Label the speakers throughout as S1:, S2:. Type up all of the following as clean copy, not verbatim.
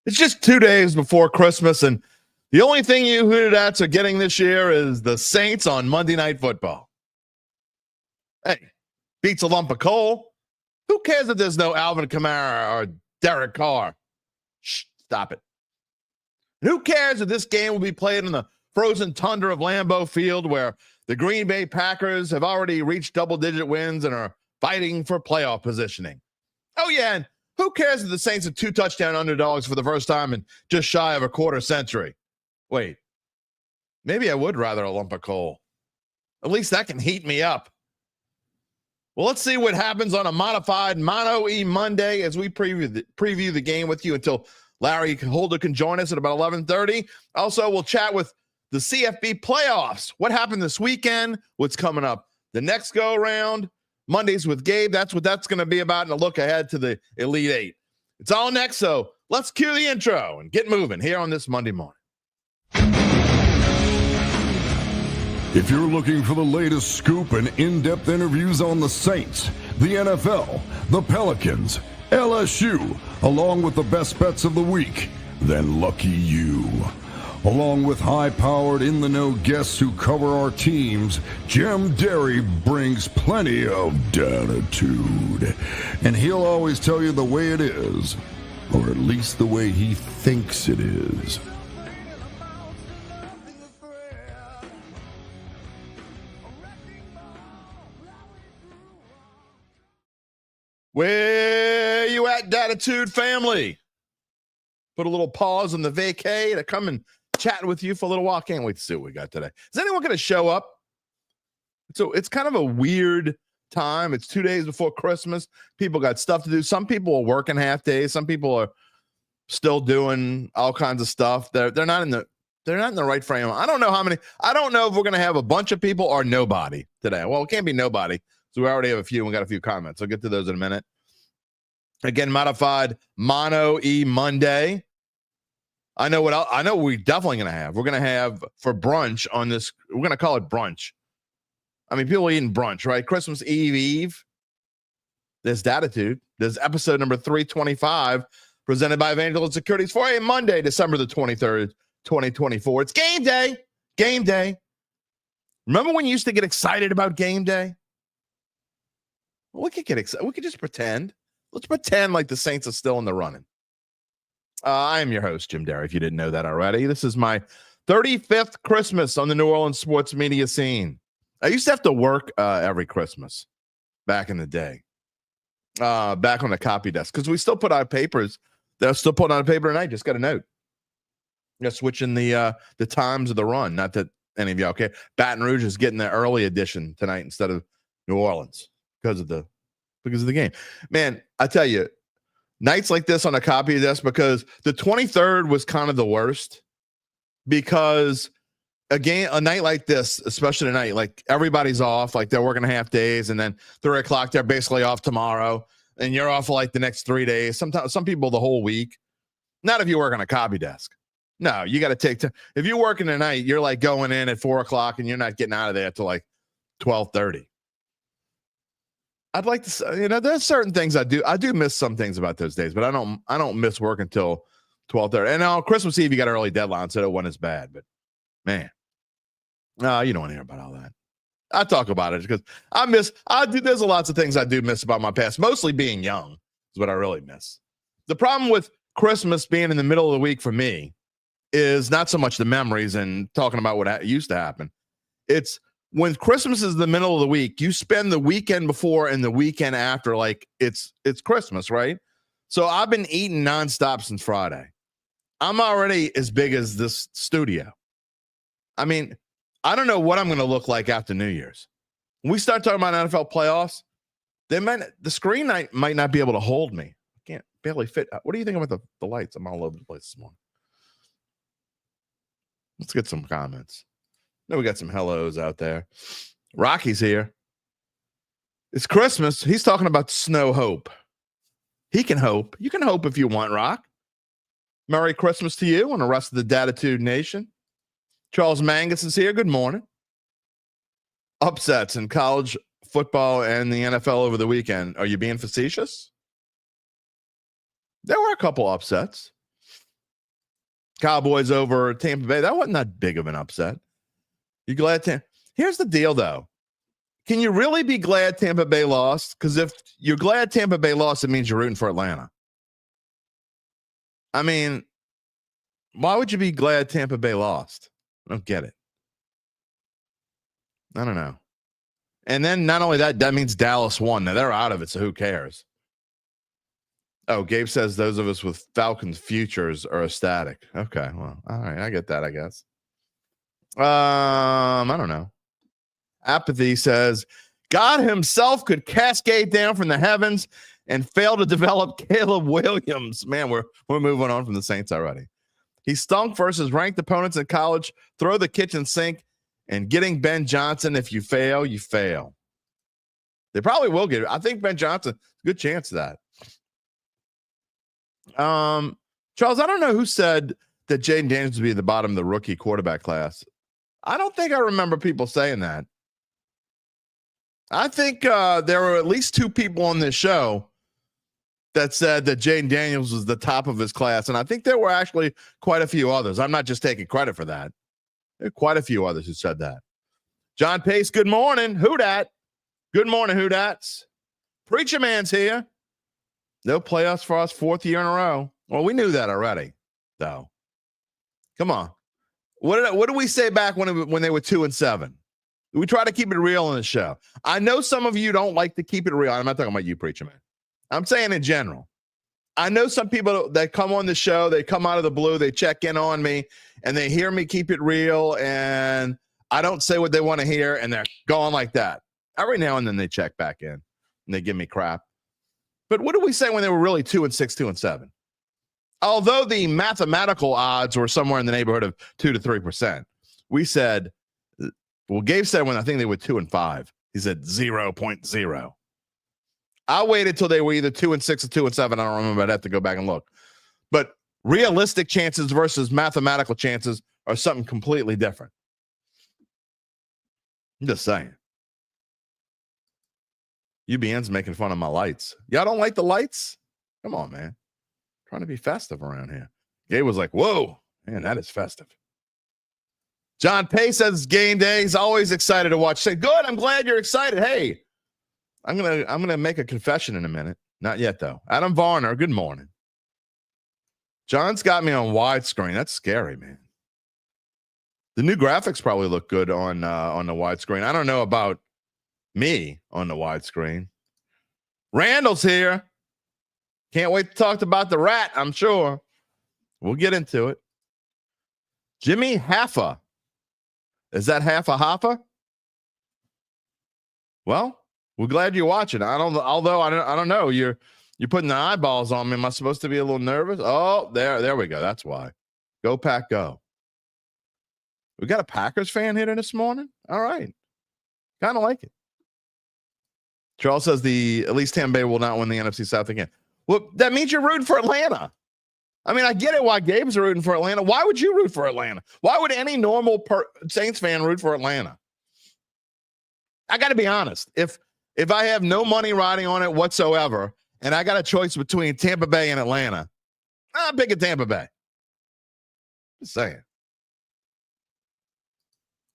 S1: It's just 2 days before Christmas, and the only thing you Hootenats are getting this year is the Saints on Monday Night Football. Hey, beats a lump of coal. Who cares if there's no Alvin Kamara or Derek Carr? Shh, stop it. And who cares if this game will be played in the frozen tundra of Lambeau Field, where the Green Bay Packers have already reached double-digit wins and are fighting for playoff positioning? Oh, yeah, and who cares if the Saints are 2-touchdown underdogs for the first time in just shy of a quarter century? Wait, maybe I would rather a lump of coal. At least that can heat me up. Well, let's see what happens on a modified Mano E Monday as we preview the game with you until Larry Holder can join us at about 11:30. Also, we'll chat with the CFB playoffs. What happened this weekend? What's coming up the next go-around? Mondays with Gabe, that's what that's going to be about, and a look ahead to the Elite Eight. It's all next, so let's cue the intro and get moving here on this Monday morning.
S2: If you're looking for the latest scoop and in-depth interviews on the Saints, the NFL, the Pelicans, LSU, along with the best bets of the week, then lucky you. Along with high-powered, in-the-know guests who cover our teams, Jim Derry brings plenty of Dattitude. And he'll always tell you the way it is, or at least the way he thinks it is.
S1: Where you at, Dattitude family? Put a little pause on the vacay to come and chat with you for a little while. Can't wait to see what we got today. Is anyone going to show up? So it's kind of a weird time. It's 2 days before Christmas. People got stuff to do. Some people are working half days. Some people are still doing all kinds of stuff. They're not in the right frame. I don't know how many. I don't know if we're going to have a bunch of people or nobody today. Well, it can't be nobody. So we already have a few. We got a few comments. I'll get to those in a minute. Again, modified Mano E Monday. I know what we're definitely going to have. We're going to have for brunch on this. We're going to call it brunch. I mean, people eating brunch, right? Christmas Eve. There's Dattitude. There's episode number 325 presented by Evangeline Securities for a Monday, December the 23rd, 2024. It's game day. Game day. Remember when you used to get excited about game day? We could get excited. We could just pretend. Let's pretend like the Saints are still in the running. I am your host, Jim Derry, if you didn't know that already. This is my 35th Christmas on the New Orleans sports media scene. I used to have to work every Christmas back in the day, back on the copy desk, because we still put out papers. They're still putting out a paper tonight. Just got a note. They're switching the times of the run. Not that any of y'all care. Baton Rouge is getting the early edition tonight instead of New Orleans because of the game. Man, I tell you, nights like this on a copy desk, because the 23rd was kind of the worst, because a night like this, especially tonight, like everybody's off, like they're working half days, and then 3 o'clock they're basically off tomorrow, and you're off for like the next 3 days. Sometimes some people the whole week. Not if you work on a copy desk. No, you got to take time. If you're working tonight, you're like going in at 4 o'clock and you're not getting out of there till like 12:30. I'd like to say, there's certain things I do miss some things about those days, but I don't miss work until 12:30. And on Christmas Eve, you got an early deadline, so that one is bad. But man, you don't want to hear about all that. I talk about it because there's lots of things I do miss about my past. Mostly being young is what I really miss. The problem with Christmas being in the middle of the week for me is not so much the memories and talking about what used to happen. It's when Christmas is the middle of the week, you spend the weekend before and the weekend after like it's Christmas, right? So I've been eating nonstop since Friday. I'm already as big as this studio. I mean, I don't know what I'm going to look like after New Year's. When we start talking about NFL playoffs, the screen might not be able to hold me. I can't barely fit. What do you think about the lights? I'm all over the place this morning. Let's get some comments. No, we got some hellos out there. Rocky's here. It's Christmas. He's talking about snow hope. He can hope. You can hope if you want, Rock. Merry Christmas to you and the rest of the Dattitude Nation. Charles Mangus is here. Good morning. Upsets in college football and the NFL over the weekend. Are you being facetious? There were a couple upsets. Cowboys over Tampa Bay. That wasn't that big of an upset. You glad? Here's the deal, though. Can you really be glad Tampa Bay lost? Because if you're glad Tampa Bay lost, it means you're rooting for Atlanta. I mean, why would you be glad Tampa Bay lost? I don't get it. I don't know. And then not only that, that means Dallas won. Now they're out of it, so who cares? Oh, Gabe says those of us with Falcons futures are ecstatic. Okay, well, all right, I get that, I guess. I don't know. Apathy says God himself could cascade down from the heavens and fail to develop Caleb Williams. Man, we're moving on from the Saints already. He stunk versus ranked opponents in college. Throw the kitchen sink and getting Ben Johnson. If you fail, you fail. They probably will get it. I think Ben Johnson, good chance of that. Charles, I don't know who said that Jaden Daniels would be at the bottom of the rookie quarterback class. I don't think I remember people saying that. I think there were at least two people on this show that said that Jaden Daniels was the top of his class. And I think there were actually quite a few others. I'm not just taking credit for that. There are quite a few others who said that. John Pace, good morning. Who dat? Good morning, who dats? Preacher Man's here. No playoffs for us, 4th year in a row. Well, we knew that already, though. Come on. What did we say back when they were 2-7? We try to keep it real on the show. I know some of you don't like to keep it real. I'm not talking about you, Preacher Man. I'm saying in general. I know some people that come on the show, they come out of the blue, they check in on me, and they hear me keep it real, and I don't say what they want to hear, and they're going like that. Every now and then they check back in, and they give me crap. But what did we say when they were really 2-6, 2-7? Although the mathematical odds were somewhere in the neighborhood of 2 to 3%, we said, well, Gabe said when I think they were 2-5, he said 0.0. I waited till they were either 2-6 or 2-7. I don't remember. I'd have to go back and look. But realistic chances versus mathematical chances are something completely different. I'm just saying. UBN's making fun of my lights. Y'all don't like the lights? Come on, man. Trying to be festive around here. Gabe was like, whoa, man, that is festive. John Pace says game day. He's always excited to watch. Say, good, I'm glad you're excited. Hey, I'm gonna make a confession in a minute. Not yet, though. Adam Varner, good morning. John's got me on widescreen. That's scary, man. The new graphics probably look good on the widescreen. I don't know about me on the widescreen. Randall's here. Can't wait to talk about the rat, I'm sure. We'll get into it. Jimmy Haffa. Is that Haffa? Well, we're glad you're watching. I don't know. You're putting the eyeballs on me. Am I supposed to be a little nervous? Oh, there we go. That's why. Go Pack, go. We got a Packers fan here this morning. All right. Kind of like it. Charles says at least Tampa Bay will not win the NFC South again. Well, that means you're rooting for Atlanta. I mean, I get it why Gabe's rooting for Atlanta. Why would you root for Atlanta? Why would any normal Saints fan root for Atlanta? I got to be honest. If I have no money riding on it whatsoever, and I got a choice between Tampa Bay and Atlanta, I'm picking Tampa Bay. Just saying.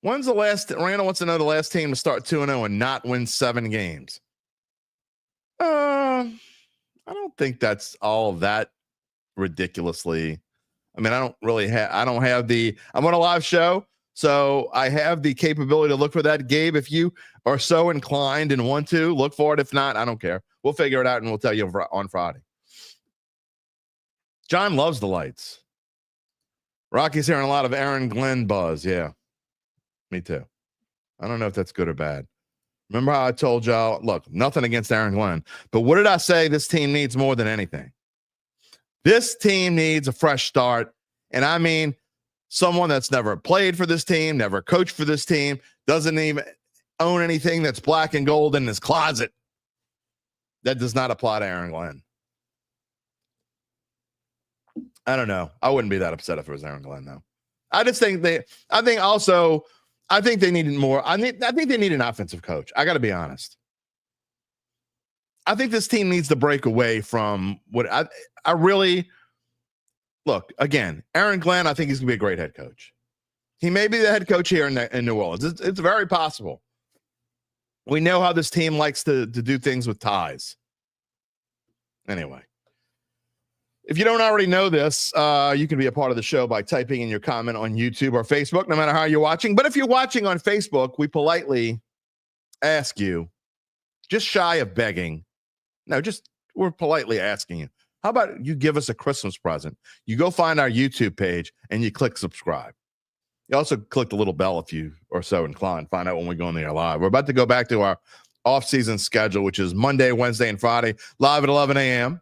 S1: When's the last? Randall wants to know the last team to start 2-0 and not win 7 games. I don't think that's all that ridiculously. I mean, I don't have I'm on a live show, so I have the capability to look for that. Gabe, if you are so inclined and want to look for it, if not, I don't care. We'll figure it out and we'll tell you on Friday. John loves the lights. Rocky's hearing a lot of Aaron Glenn buzz. Yeah, me too. I don't know if that's good or bad. Remember how I told y'all, look, nothing against Aaron Glenn, but what did I say this team needs more than anything? This team needs a fresh start. And I mean, someone that's never played for this team, never coached for this team, doesn't even own anything that's black and gold in his closet. That does not apply to Aaron Glenn. I don't know. I wouldn't be that upset if it was Aaron Glenn, though. I think they needed more. I think they need an offensive coach. I got to be honest. I think this team needs to break away from what I really look, again, Aaron Glenn, I think he's going to be a great head coach. He may be the head coach here in New Orleans. It's very possible. We know how this team likes to do things with ties. Anyway, if you don't already know this, you can be a part of the show by typing in your comment on YouTube or Facebook, no matter how you're watching. But if you're watching on Facebook, we politely ask you, just shy of begging. No, we're politely asking you. How about you give us a Christmas present? You go find our YouTube page and you click subscribe. You also click the little bell if you are so inclined. Find out when we go on the air live. We're about to go back to our off-season schedule, which is Monday, Wednesday, and Friday, live at 11 a.m.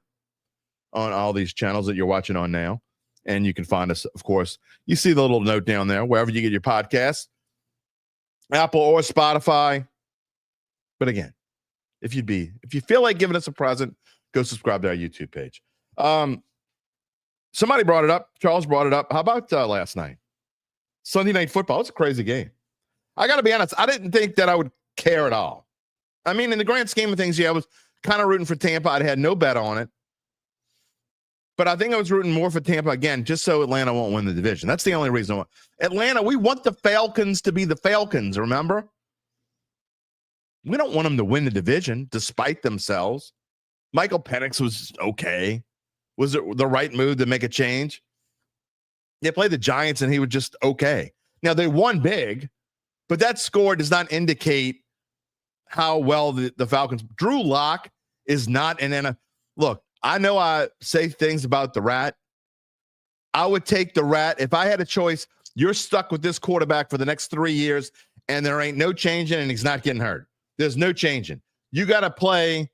S1: on all these channels that you're watching on now. And you can find us, of course. You see the little note down there, wherever you get your podcasts, Apple or Spotify. But again, if you feel like giving us a present, go subscribe to our YouTube page. Somebody brought it up. Charles brought it up. How about last night? Sunday Night Football. It's a crazy game. I got to be honest. I didn't think that I would care at all. I mean, in the grand scheme of things, yeah, I was kind of rooting for Tampa. I had no bet on it. But I think I was rooting more for Tampa, again, just so Atlanta won't win the division. That's the only reason. Atlanta, we want the Falcons to be the Falcons, remember? We don't want them to win the division despite themselves. Michael Penix was okay. Was it the right move to make a change? They played the Giants, and he was just okay. Now, they won big, but that score does not indicate how well the Falcons. Drew Lock is not an NFL. Look, I know I say things about the rat. I would take the rat. If I had a choice, you're stuck with this quarterback for the next 3 years, and there ain't no changing, and he's not getting hurt. There's no changing. You got to play,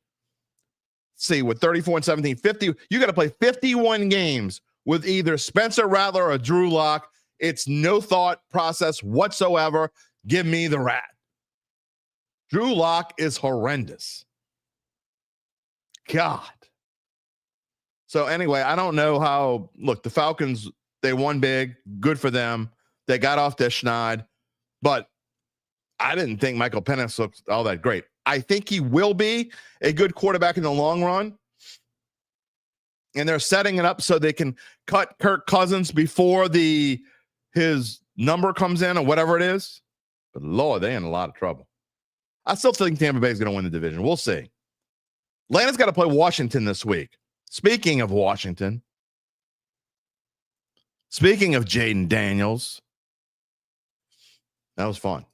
S1: with 34 and 17, 50. You got to play 51 games with either Spencer Rattler or Drew Lock. It's no thought process whatsoever. Give me the rat. Drew Lock is horrendous. God. So anyway, I don't know how. Look, the Falcons, they won big. Good for them. They got off their schneid. But I didn't think Michael Penix looked all that great. I think he will be a good quarterback in the long run. And they're setting it up so they can cut Kirk Cousins before his number comes in or whatever it is. But Lord, they're in a lot of trouble. I still think Tampa Bay is going to win the division. We'll see. Atlanta's got to play Washington this week. Speaking of Washington, speaking of Jaden Daniels, that was fun.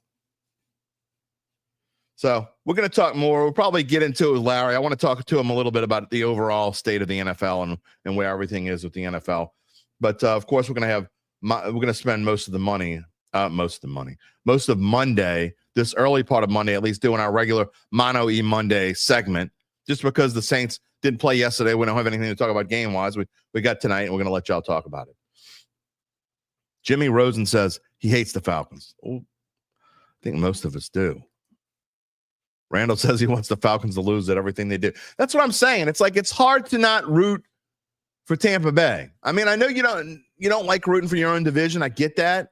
S1: So we're going to talk more. We'll probably get into it with Larry. I want to talk to him a little bit about the overall state of the NFL and where everything is with the NFL. But of course, we're going to spend most of Monday, this early part of Monday, at least doing our regular Mano E Monday segment, just because the Saints didn't play yesterday. We don't have anything to talk about game-wise. We got tonight, and we're going to let y'all talk about it. Jimmy Rosen says he hates the Falcons. Oh, I think most of us do. Randall says he wants the Falcons to lose at everything they do. That's what I'm saying. It's like it's hard to not root for Tampa Bay. I mean, I know you don't like rooting for your own division. I get that.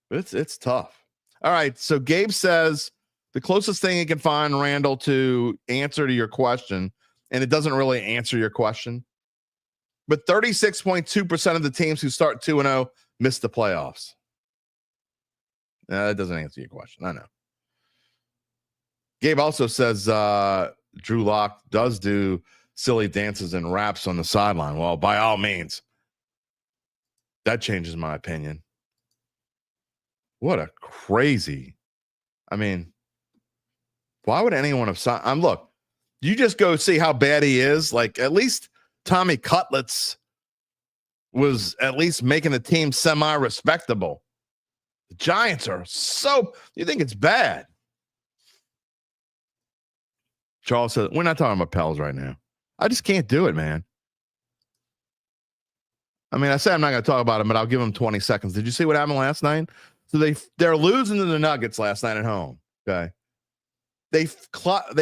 S1: But it's tough. All right, so Gabe says the closest thing he can find, Randall, to answer to your question, and it doesn't really answer your question, but 36.2% of the teams who start 2-0 miss the playoffs. That doesn't answer your question. I know. Gabe also says Drew Lock does do silly dances and raps on the sideline. Well, by all means, that changes my opinion. What a crazy. I mean, why would anyone have signed? Look, you just go see how bad he is. Like, at least Tommy Cutlets was at least making the team semi-respectable. The Giants are you think it's bad? Charles said, we're not talking about Pels right now. I just can't do it, man. I mean, I say I'm not going to talk about him, but I'll give him 20 seconds. Did you see what happened last night? So they're losing to the Nuggets last night at home. Okay. They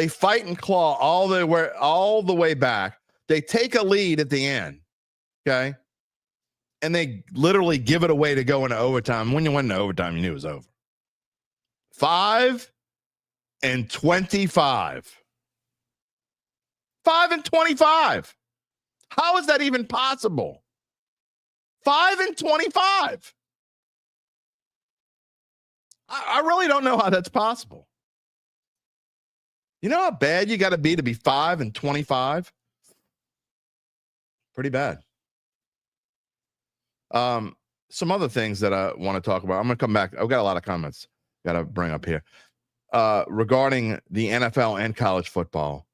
S1: fight and claw all the way back. They take a lead at the end. Okay. And they literally give it away to go into overtime. When you went into overtime, you knew it was over. 5 and 25. 5 and 25. How is that even possible? 5-25. I really don't know how that's possible. You know how bad you got to be 5-25? Pretty bad. Some other things that I want to talk about. I'm going to come back. I've got a lot of comments got to bring up here regarding the NFL and college football.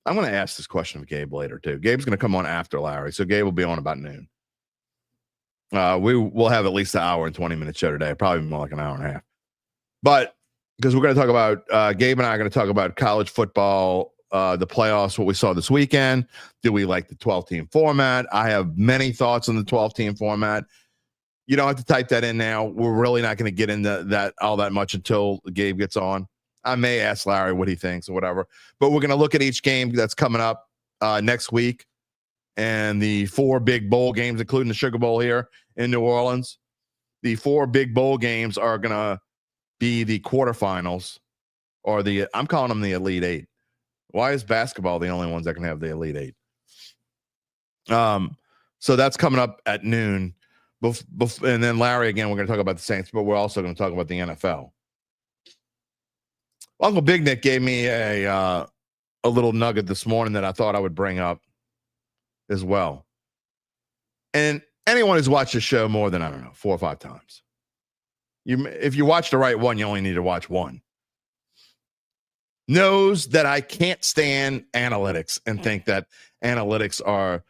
S1: I'm going to ask this question of Gabe later too. Gabe's going to come on after Larry, so Gabe will be on about noon. We will have at least an hour and 20-minute show today, probably more like an hour and a half. But because we're going to talk about Gabe and I are going to talk about college football, the playoffs, what we saw this weekend. Do we like the 12-team format? I have many thoughts on the 12-team format. You don't have to type that in now. We're really not going to get into that all that much until Gabe gets on. I may ask Larry what he thinks or whatever. But we're going to look at each game that's coming up next week and the 4 big bowl games, including the Sugar Bowl here in New Orleans. The 4 big bowl games are going to be the quarterfinals or I'm calling them the Elite 8. Why is basketball the only ones that can have the Elite 8? So that's coming up at noon. And then Larry, again, we're going to talk about the Saints, but we're also going to talk about the NFL. Uncle Big Nick gave me a little nugget this morning that I thought I would bring up as well. And anyone who's watched the show more than, 4 or 5 times, if you watch the right one, you only need to watch one, knows that I can't stand analytics and think that analytics are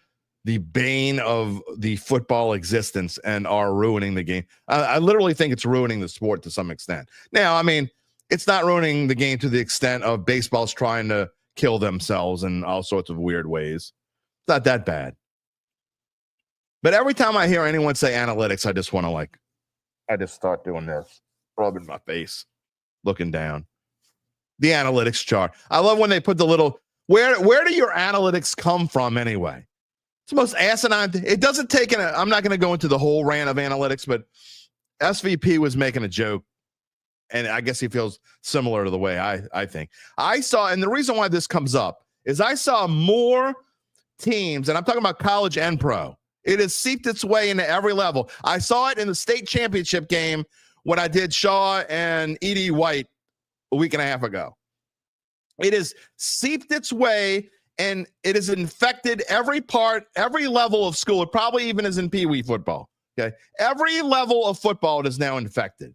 S1: the bane of the football existence and are ruining the game. I literally think it's ruining the sport to some extent. Now, it's not ruining the game to the extent of baseball's trying to kill themselves in all sorts of weird ways. It's not that bad. But every time I hear anyone say analytics, I just want to I just start doing this, rubbing my face, looking down. The analytics chart. I love when they put the little, where do your analytics come from anyway? It's the most asinine. It doesn't take I'm not going to go into the whole rant of analytics, but SVP was making a joke. And I guess he feels similar to the way I think. I saw, and the reason why this comes up is I saw more teams, and I'm talking about college and pro. It has seeped its way into every level. I saw it in the state championship game when I did Shaw and E.D. White a week and a half ago. It has seeped its way, and it has infected every level of school. It probably even is in Pee Wee football. Okay, every level of football it is now infected.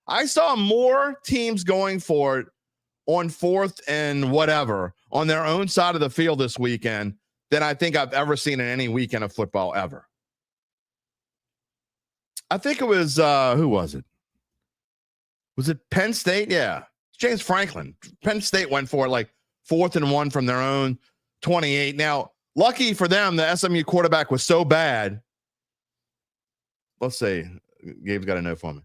S1: I saw more teams going for it on 4th and whatever on their own side of the field this weekend than I think I've ever seen in any weekend of football ever. I think it was, who was it? Was it Penn State? Yeah. James Franklin. Penn State went for it 4th and 1 from their own 28. Now, lucky for them, the SMU quarterback was so bad. Let's see. Gabe's got a note for me.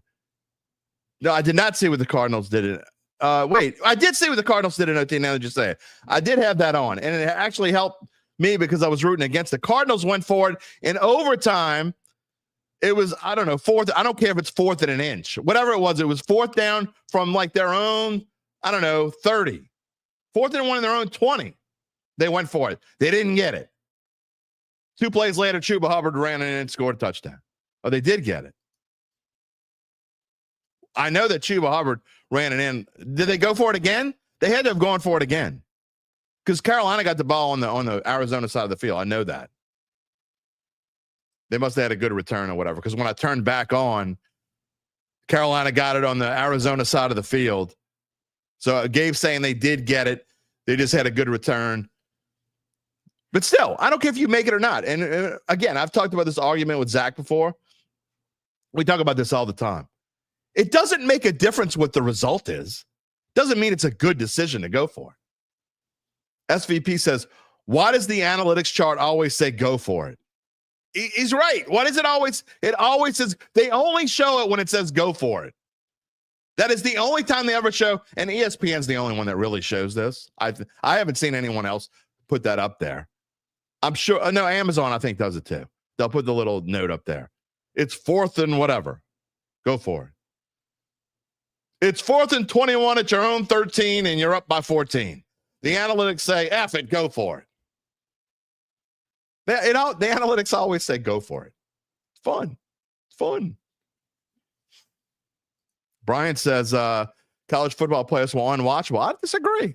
S1: No, I did not see what the Cardinals did. Wait, I did see what the Cardinals did in OT. Now that you say it, I did have that on, and it actually helped me because I was rooting against the Cardinals. Went for it in overtime. It was, 4th. I don't care if it's 4th and an inch, whatever it was. It was 4th down from their own, 30, 4th and 1 in their own 20. They went for it. They didn't get it. 2 plays later, Chuba Hubbard ran in and scored a touchdown. Oh, they did get it. I know that Chuba Hubbard ran it in. Did they go for it again? They had to have gone for it again because Carolina got the ball on the Arizona side of the field. I know that. They must have had a good return or whatever, because when I turned back on, Carolina got it on the Arizona side of the field. So Gabe's saying they did get it. They just had a good return. But still, I don't care if you make it or not. And again, I've talked about this argument with Zach before. We talk about this all the time. It doesn't make a difference what the result is. Doesn't mean it's a good decision to go for. SVP says, why does the analytics chart always say go for it? He's right. Why does it always? It always says, they only show it when it says go for it. That is the only time they ever show, and ESPN's the only one that really shows this. I haven't seen anyone else put that up there. I'm sure, no, Amazon I think does it too. They'll put the little note up there. It's 4th and whatever. Go for it. It's 4th and 21 at your own 13, and you're up by 14. The analytics say, F it, go for it. The analytics always say go for it. It's fun. It's fun. Brian says college football players were unwatchable. I disagree.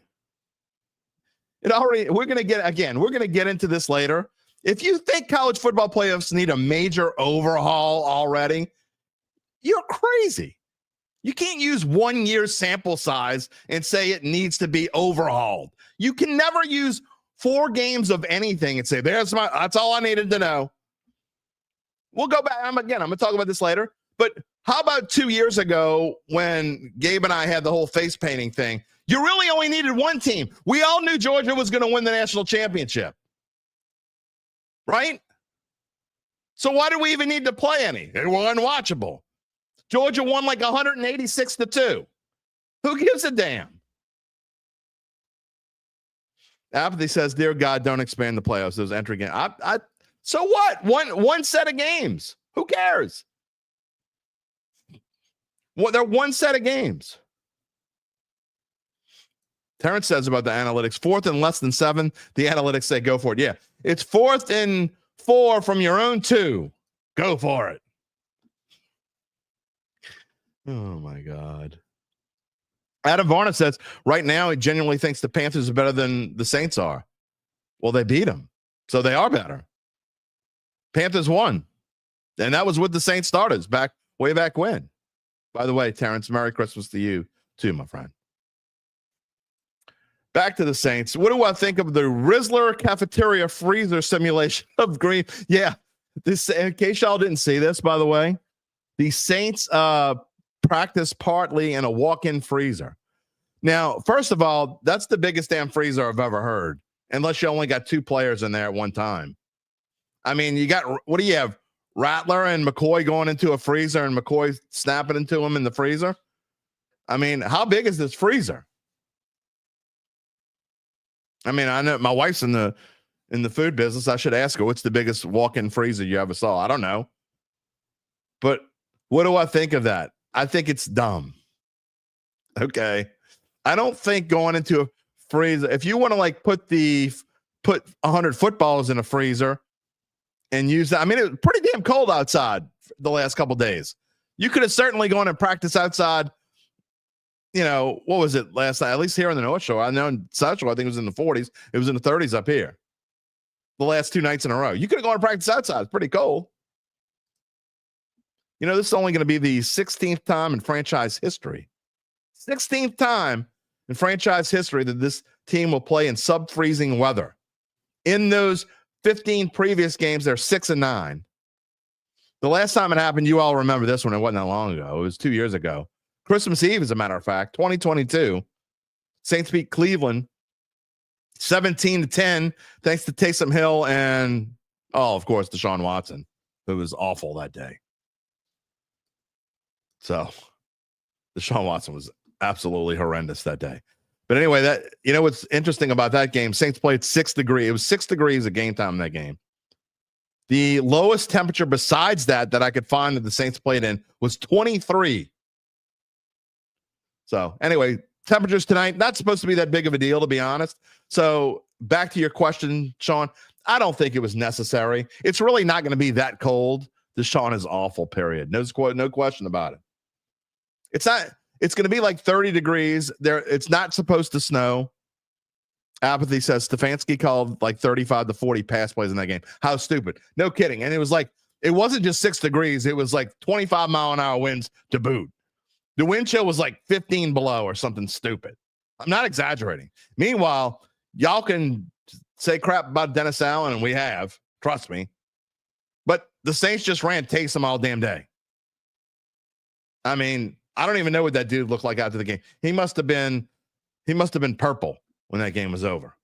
S1: We're going to get into this later. If you think college football playoffs need a major overhaul already, you're crazy. You can't use 1 year sample size and say it needs to be overhauled. You can never use 4 games of anything and say, that's all I needed to know. We'll go back. I'm going to talk about this later. But how about 2 years ago when Gabe and I had the whole face painting thing? You really only needed one team. We all knew Georgia was going to win the national championship. Right? So why do we even need to play any? They were unwatchable. Georgia won like 186-2. Who gives a damn? Apathy says, dear God, don't expand the playoffs. Those entry games. So what? One set of games. Who cares? Well, they're one set of games. Terrence says about the analytics, 4th and less than 7, the analytics say go for it. Yeah, it's 4th and 4 from your own 2. Go for it. Oh, my God. Adam Varna says, right now, he genuinely thinks the Panthers are better than the Saints are. Well, they beat them, so they are better. Panthers won, and that was with the Saints starters way back when. By the way, Terrence, Merry Christmas to you, too, my friend. Back to the Saints. What do I think of the Rizzler cafeteria freezer simulation of Green? Yeah, this. In case y'all didn't see this, by the way, the Saints practice partly in a walk-in freezer. Now, first of all, that's the biggest damn freezer I've ever heard, unless you only got 2 players in there at one time. I mean, what do you have? Rattler and McCoy going into a freezer and McCoy snapping into him in the freezer? I mean, how big is this freezer? I mean, I know my wife's in the food business. I should ask her, what's the biggest walk-in freezer you ever saw? I don't know. But what do I think of that? I think it's dumb. Okay. I don't think going into a freezer, if you want to put 100 footballs in a freezer and use that. I mean, it was pretty damn cold outside the last couple of days. You could have certainly gone and practiced outside. You know, what was it last night? At least here in the North Shore. I know in South Shore, I think it was in the 40s. It was in the 30s up here. The last 2 nights in a row. You could have gone and practiced outside. It's pretty cold. You know, this is only going to be the 16th time in franchise history. 16th time in franchise history that this team will play in sub-freezing weather. In those 15 previous games, they're 6-9. The last time it happened, you all remember this one. It wasn't that long ago. It was 2 years ago. Christmas Eve, as a matter of fact, 2022. Saints beat Cleveland 17-10, thanks to Taysom Hill and, of course, Deshaun Watson, who was awful that day. So Deshaun Watson was absolutely horrendous that day. But anyway, what's interesting about that game, Saints played 6 degrees. It was 6 degrees at game time in that game. The lowest temperature besides that I could find that the Saints played in was 23. So anyway, temperatures tonight, not supposed to be that big of a deal, to be honest. So back to your question, Sean, I don't think it was necessary. It's really not going to be that cold. Deshaun is awful, period. No question about it. It's going to be like 30 degrees there. It's not supposed to snow. Apathy says Stefanski called like 35 to 40 pass plays in that game. How stupid. No kidding. And it wasn't just 6 degrees. It was like 25 mile an hour winds to boot. The wind chill was like 15 below or something stupid. I'm not exaggerating. Meanwhile, y'all can say crap about Dennis Allen, and we have. Trust me. But the Saints just ran Taysom all damn day. I mean, I don't even know what that dude looked like after the game. He must have been purple when that game was over.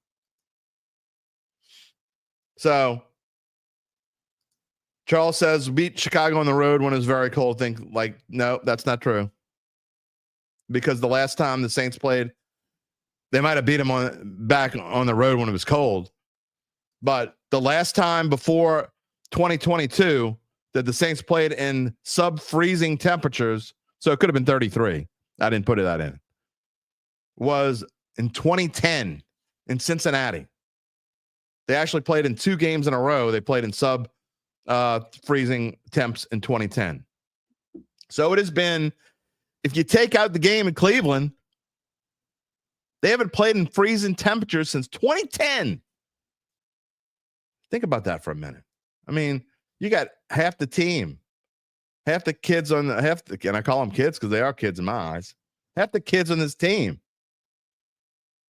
S1: So Charles says beat Chicago on the road when it was very cold. No, that's not true. Because the last time the Saints played, they might have beat them back on the road when it was cold. But the last time before 2022 that the Saints played in sub-freezing temperatures, so it could have been 33. I didn't put that in. Was in 2010 in Cincinnati. They actually played in 2 games in a row. They played in freezing temps in 2010. So it has been, if you take out the game in Cleveland, they haven't played in freezing temperatures since 2010. Think about that for a minute. I mean, you got half the team, half the kids and I call them kids because they are kids in my eyes. Half the kids on this team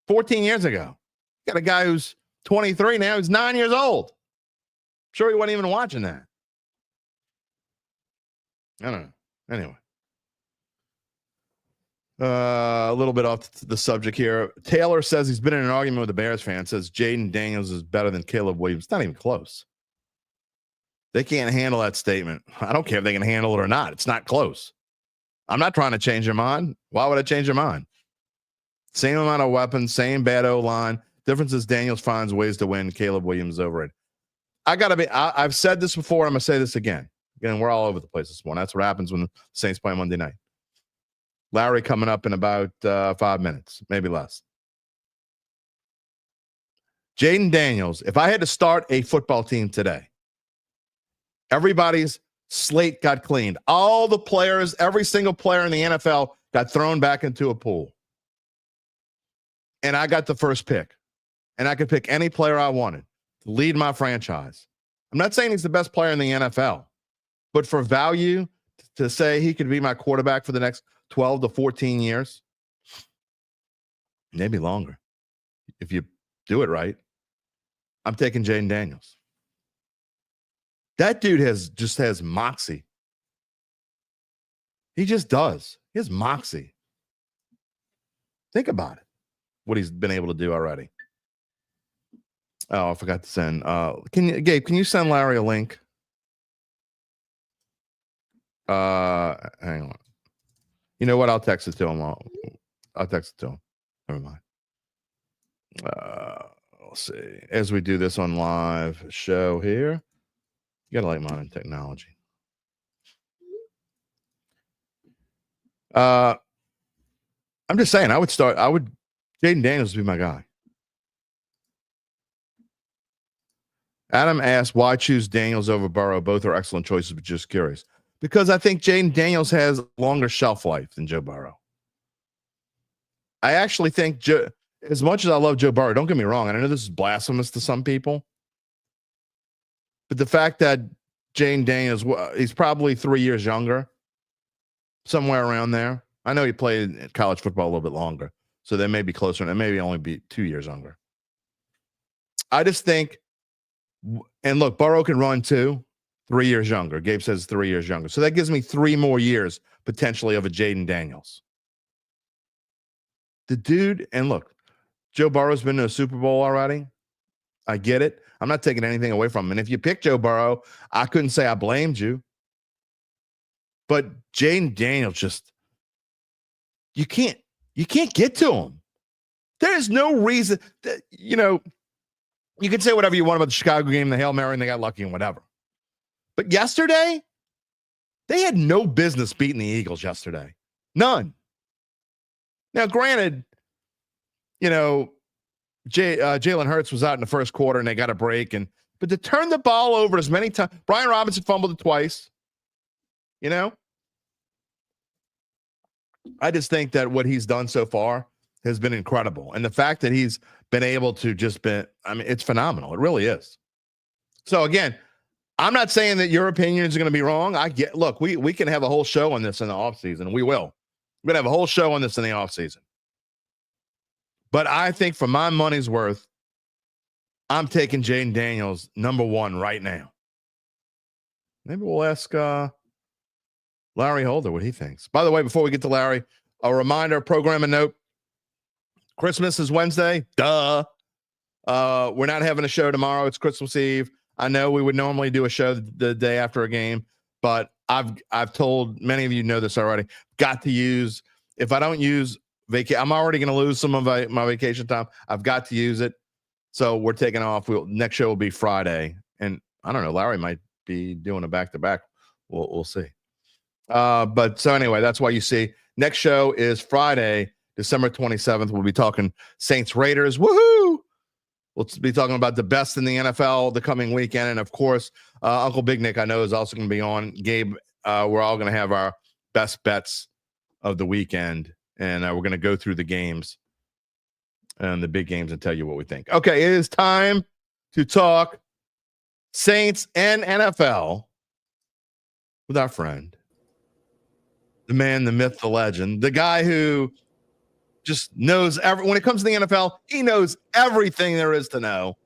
S1: 14 years ago. You got a guy who's 23 now. He's 9 years old. I'm sure he wasn't even watching that. I don't know. Anyway. A little bit off the subject here. Taylor says he's been in an argument with a Bears fan. Says Jaden Daniels is better than Caleb Williams. It's not even close. They can't handle that statement. I don't care if they can handle it or not. It's not close. I'm not trying to change their mind. Why would I change their mind? Same amount of weapons, same bad O-line. Difference is Daniels finds ways to win. Caleb Williams is over it. I've said this before. I'm going to say this again. Again, we're all over the place this morning. That's what happens when the Saints play Monday night. Larry coming up in about 5 minutes, maybe less. Jaden Daniels, if I had to start a football team today, everybody's slate got cleaned. All the players, every single player in the NFL got thrown back into a pool. And I got the first pick. And I could pick any player I wanted to lead my franchise. I'm not saying he's the best player in the NFL, but for value, to say he could be my quarterback for the next 12 to 14 years, maybe longer, if you do it right, I'm taking Jaden Daniels. That dude just has moxie. He just does. He has moxie. Think about it, what he's been able to do already. Oh, I forgot to send. Gabe, can you send Larry a link? Hang on. You know what? I'll text it to him. I'll text it to him. Never mind. We'll see. As we do this on live show here, you gotta like modern technology. I'm just saying, Jaden Daniels would be my guy. Adam asked, why choose Daniels over Burrow? Both are excellent choices, but just curious. Because I think Jaden Daniels has longer shelf life than Joe Burrow. I actually think, as much as I love Joe Burrow, don't get me wrong, and I know this is blasphemous to some people, but the fact that Jaden Daniels, he's probably 3 years younger, somewhere around there. I know he played college football a little bit longer, so they may be closer, and maybe only be 2 years younger. I just think, and look, Burrow can run too. 3 years younger. Gabe says 3 years younger. So that gives me 3 more years potentially of a Jaden Daniels. The dude, and look, Joe Burrow's been to a Super Bowl already. I get it. I'm not taking anything away from him. And if you pick Joe Burrow, I couldn't say I blamed you. But Jaden Daniels just, you can't get to him. There's no reason that, you can say whatever you want about the Chicago game, the Hail Mary, and they got lucky and whatever. But yesterday, they had no business beating the Eagles yesterday. None. Now, granted, Jalen Hurts was out in the first quarter and they got a break. But to turn the ball over as many times, Brian Robinson fumbled it twice. I just think that what he's done so far has been incredible. And the fact that he's been able to it's phenomenal. It really is. So again, I'm not saying that your opinions are going to be wrong. Look, we can have a whole show on this in the offseason. We will. We're going to have a whole show on this in the offseason. But I think for my money's worth, I'm taking Jaden Daniels number 1 right now. Maybe we'll ask Larry Holder what he thinks. By the way, before we get to Larry, a reminder, program and note, Christmas is Wednesday. Duh. We're not having a show tomorrow. It's Christmas Eve. I know we would normally do a show the day after a game, but I've told many of you know this already. Got to use, if I don't use I'm already going to lose some of my vacation time. I've got to use it. So we're taking off. Next show will be Friday. And I don't know, Larry might be doing a back-to-back. We'll see. But so anyway, that's why you see next show is Friday, December 27th. We'll be talking Saints Raiders. Woohoo! We'll be talking about the best in the NFL the coming weekend. And, of course, Uncle Big Nick, I know, is also going to be on. Gabe, we're all going to have our best bets of the weekend. And we're going to go through the games and the big games and tell you what we think. Okay, it is time to talk Saints and NFL with our friend, the man, the myth, the legend, the guy who just knows when it comes to the NFL, he knows everything there is to know.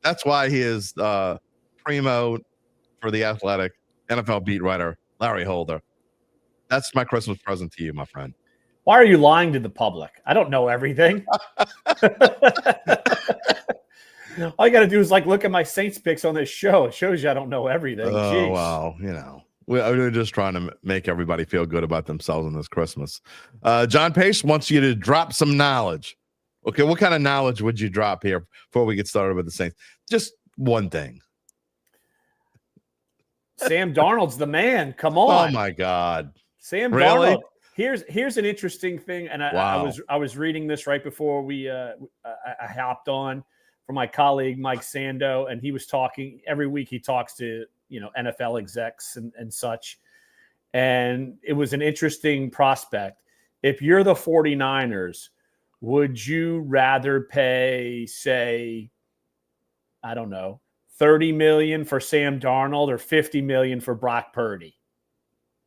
S1: That's why he is primo for the Athletic, NFL beat writer, Larry Holder. That's my Christmas present to you, my friend.
S3: Why are you lying to the public? I don't know everything. All you got to do is look at my Saints picks on this show. It shows you I don't know everything.
S1: Oh, well, we're just trying to make everybody feel good about themselves on this Christmas. John Pace wants you to drop some knowledge. Okay, what kind of knowledge would you drop here before we get started with the Saints? Just one thing.
S3: Sam Darnold's the man. Come on.
S1: Oh, my God.
S3: Sam
S1: Really?
S3: Darnold. Here's an interesting thing, and I was reading this right before I hopped on from my colleague Mike Sando, and he was talking every week. He talks to NFL execs and such, and it was an interesting prospect. If you're the 49ers, would you rather pay, say, I don't know, $30 million for Sam Darnold or $50 million for Brock Purdy?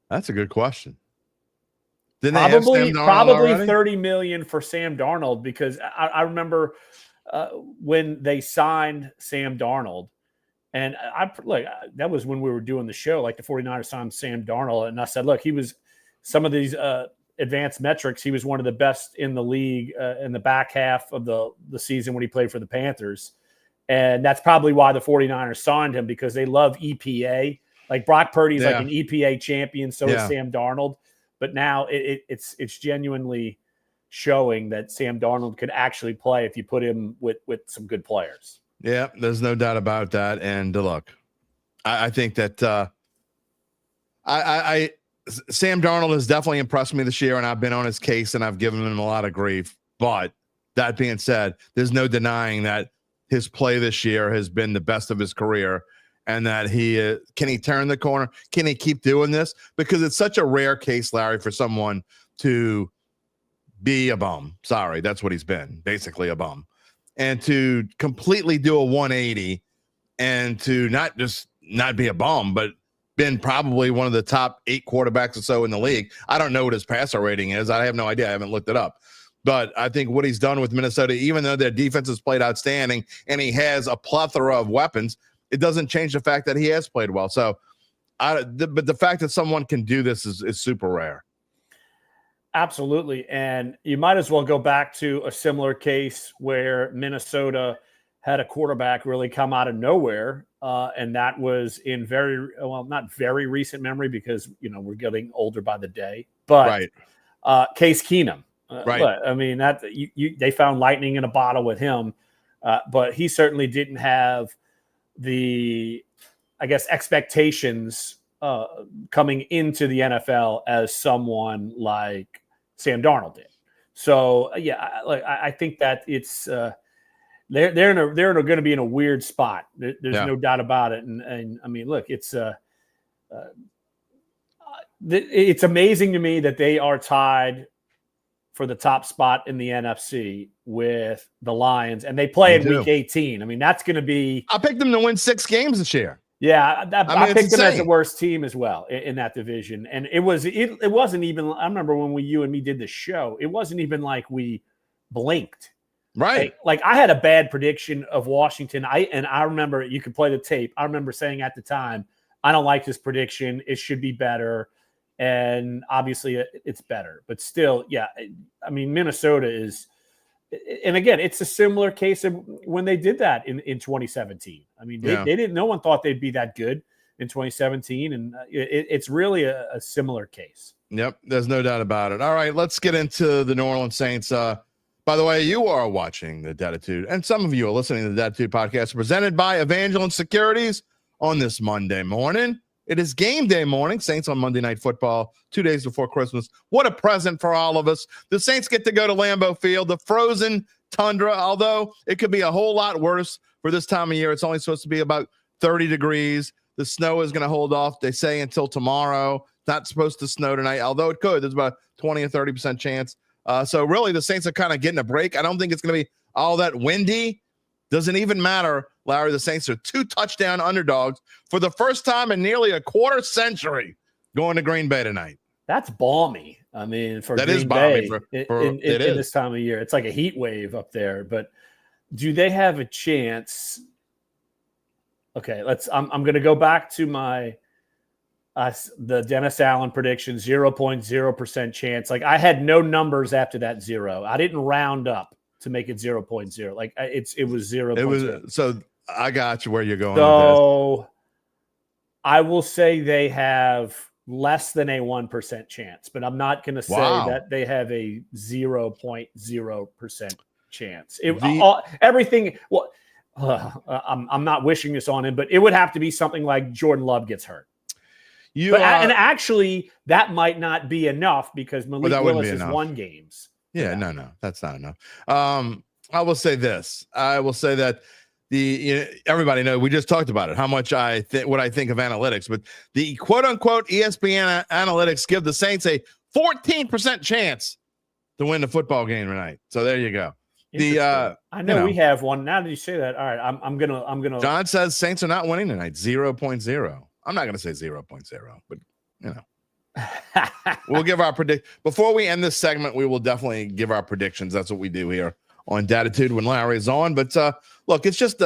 S1: That's a good question.
S3: Probably $30 million for Sam Darnold, because I remember when they signed Sam Darnold, and that was when we were doing the show, the 49ers signed Sam Darnold, and I said, look, he was some of these advanced metrics. He was one of the best in the league in the back half of the season when he played for the Panthers. And that's probably why the 49ers signed him, because they love EPA. Brock Purdy's an EPA champion, so is Sam Darnold. But now it's genuinely showing that Sam Darnold could actually play if you put him with some good players.
S1: Yeah, there's no doubt about that. And look, I think that Sam Darnold has definitely impressed me this year, and I've been on his case, and I've given him a lot of grief. But that being said, there's no denying that his play this year has been the best of his career. And that can he turn the corner? Can he keep doing this? Because it's such a rare case, Larry, for someone to be a bum. Sorry, that's what he's been, basically a bum. And to completely do a 180 and to not just not be a bum, but been probably one of the top 8 quarterbacks or so in the league. I don't know what his passer rating is. I have no idea. I haven't looked it up. But I think what he's done with Minnesota, even though their defense has played outstanding and he has a plethora of weapons, it doesn't change the fact that he has played well. So, but the fact that someone can do this is super rare.
S3: Absolutely. And you might as well go back to a similar case where Minnesota had a quarterback really come out of nowhere. And that was in not very recent memory, because, we're getting older by the day, but Case Keenum.
S1: Right.
S3: But, I mean, they found lightning in a bottle with him. But he certainly didn't have the, expectations coming into the NFL as someone like Sam Darnold did. So I think that it's they're going to be in a weird spot. There's no doubt about it. And I mean, look, it's amazing to me that they are tied for the top spot in the NFC with the Lions, and they play in week 18. I mean, that's going to be.
S1: I picked them to win 6 games this year.
S3: Yeah, I picked them as the worst team as well in that division, and it wasn't even. I remember when you and me did the show, it wasn't even like we blinked.
S1: Right.
S3: Like I had a bad prediction of Washington. I remember, you could play the tape. I remember saying at the time, I don't like this prediction. It should be better. And obviously it's better, but still, I mean, Minnesota is, and again, it's a similar case of when they did that in 2017. I mean, they didn't, no one thought they'd be that good in 2017. And it's really a similar case.
S1: Yep. There's no doubt about it. All right, let's get into the New Orleans Saints. By the way, you are watching the Dattitude, and some of you are listening to the Dattitude podcast presented by Evangeline Securities on this Monday morning. It is game day morning. Saints on Monday Night Football, 2 days before Christmas. What a present for all of us. The Saints get to go to Lambeau Field, the frozen tundra, although it could be a whole lot worse for this time of year. It's only supposed to be about 30 degrees. The snow is going to hold off, they say, until tomorrow. Not supposed to snow tonight, although it could. There's about 20 or 30% chance. So really, the Saints are kind of getting a break. I don't think it's going to be all that windy. Doesn't even matter, Larry. The Saints are 2 touchdown underdogs for the first time in nearly a quarter century going to Green Bay tonight.
S3: That's balmy. I mean, for
S1: that
S3: Green
S1: is balmy
S3: Bay in this time of year. It's like a heat wave up there. But do they have a chance? Okay, I'm going to go back to my the Dennis Allen prediction, 0.0% chance. Like, I had no numbers after that 0. I didn't round up to make it 0.0. Like, it was 0.
S1: It was, so I got you where you're going.
S3: So I will say they have less than a 1% chance, but I'm not going to say that they have a 0.0% chance. Everything. Well, I'm not wishing this on him, but it would have to be something like Jordan Love gets hurt. And actually, that might not be enough because Malik Willis has won games.
S1: Yeah, no, that's not enough. I will say this. I will say that everybody knows we just talked about it. How much what I think of analytics, but the quote unquote ESPN analytics give the Saints a 14% chance to win the football game tonight. So there you go.
S3: I know we have one. Now that you say that, all right, I'm gonna.
S1: John says Saints are not winning tonight. 0.0. I'm not gonna say 0.0, but we'll give our before we end this segment. We will definitely give our predictions. That's what we do here on Dattitude when Larry is on. But look, it's just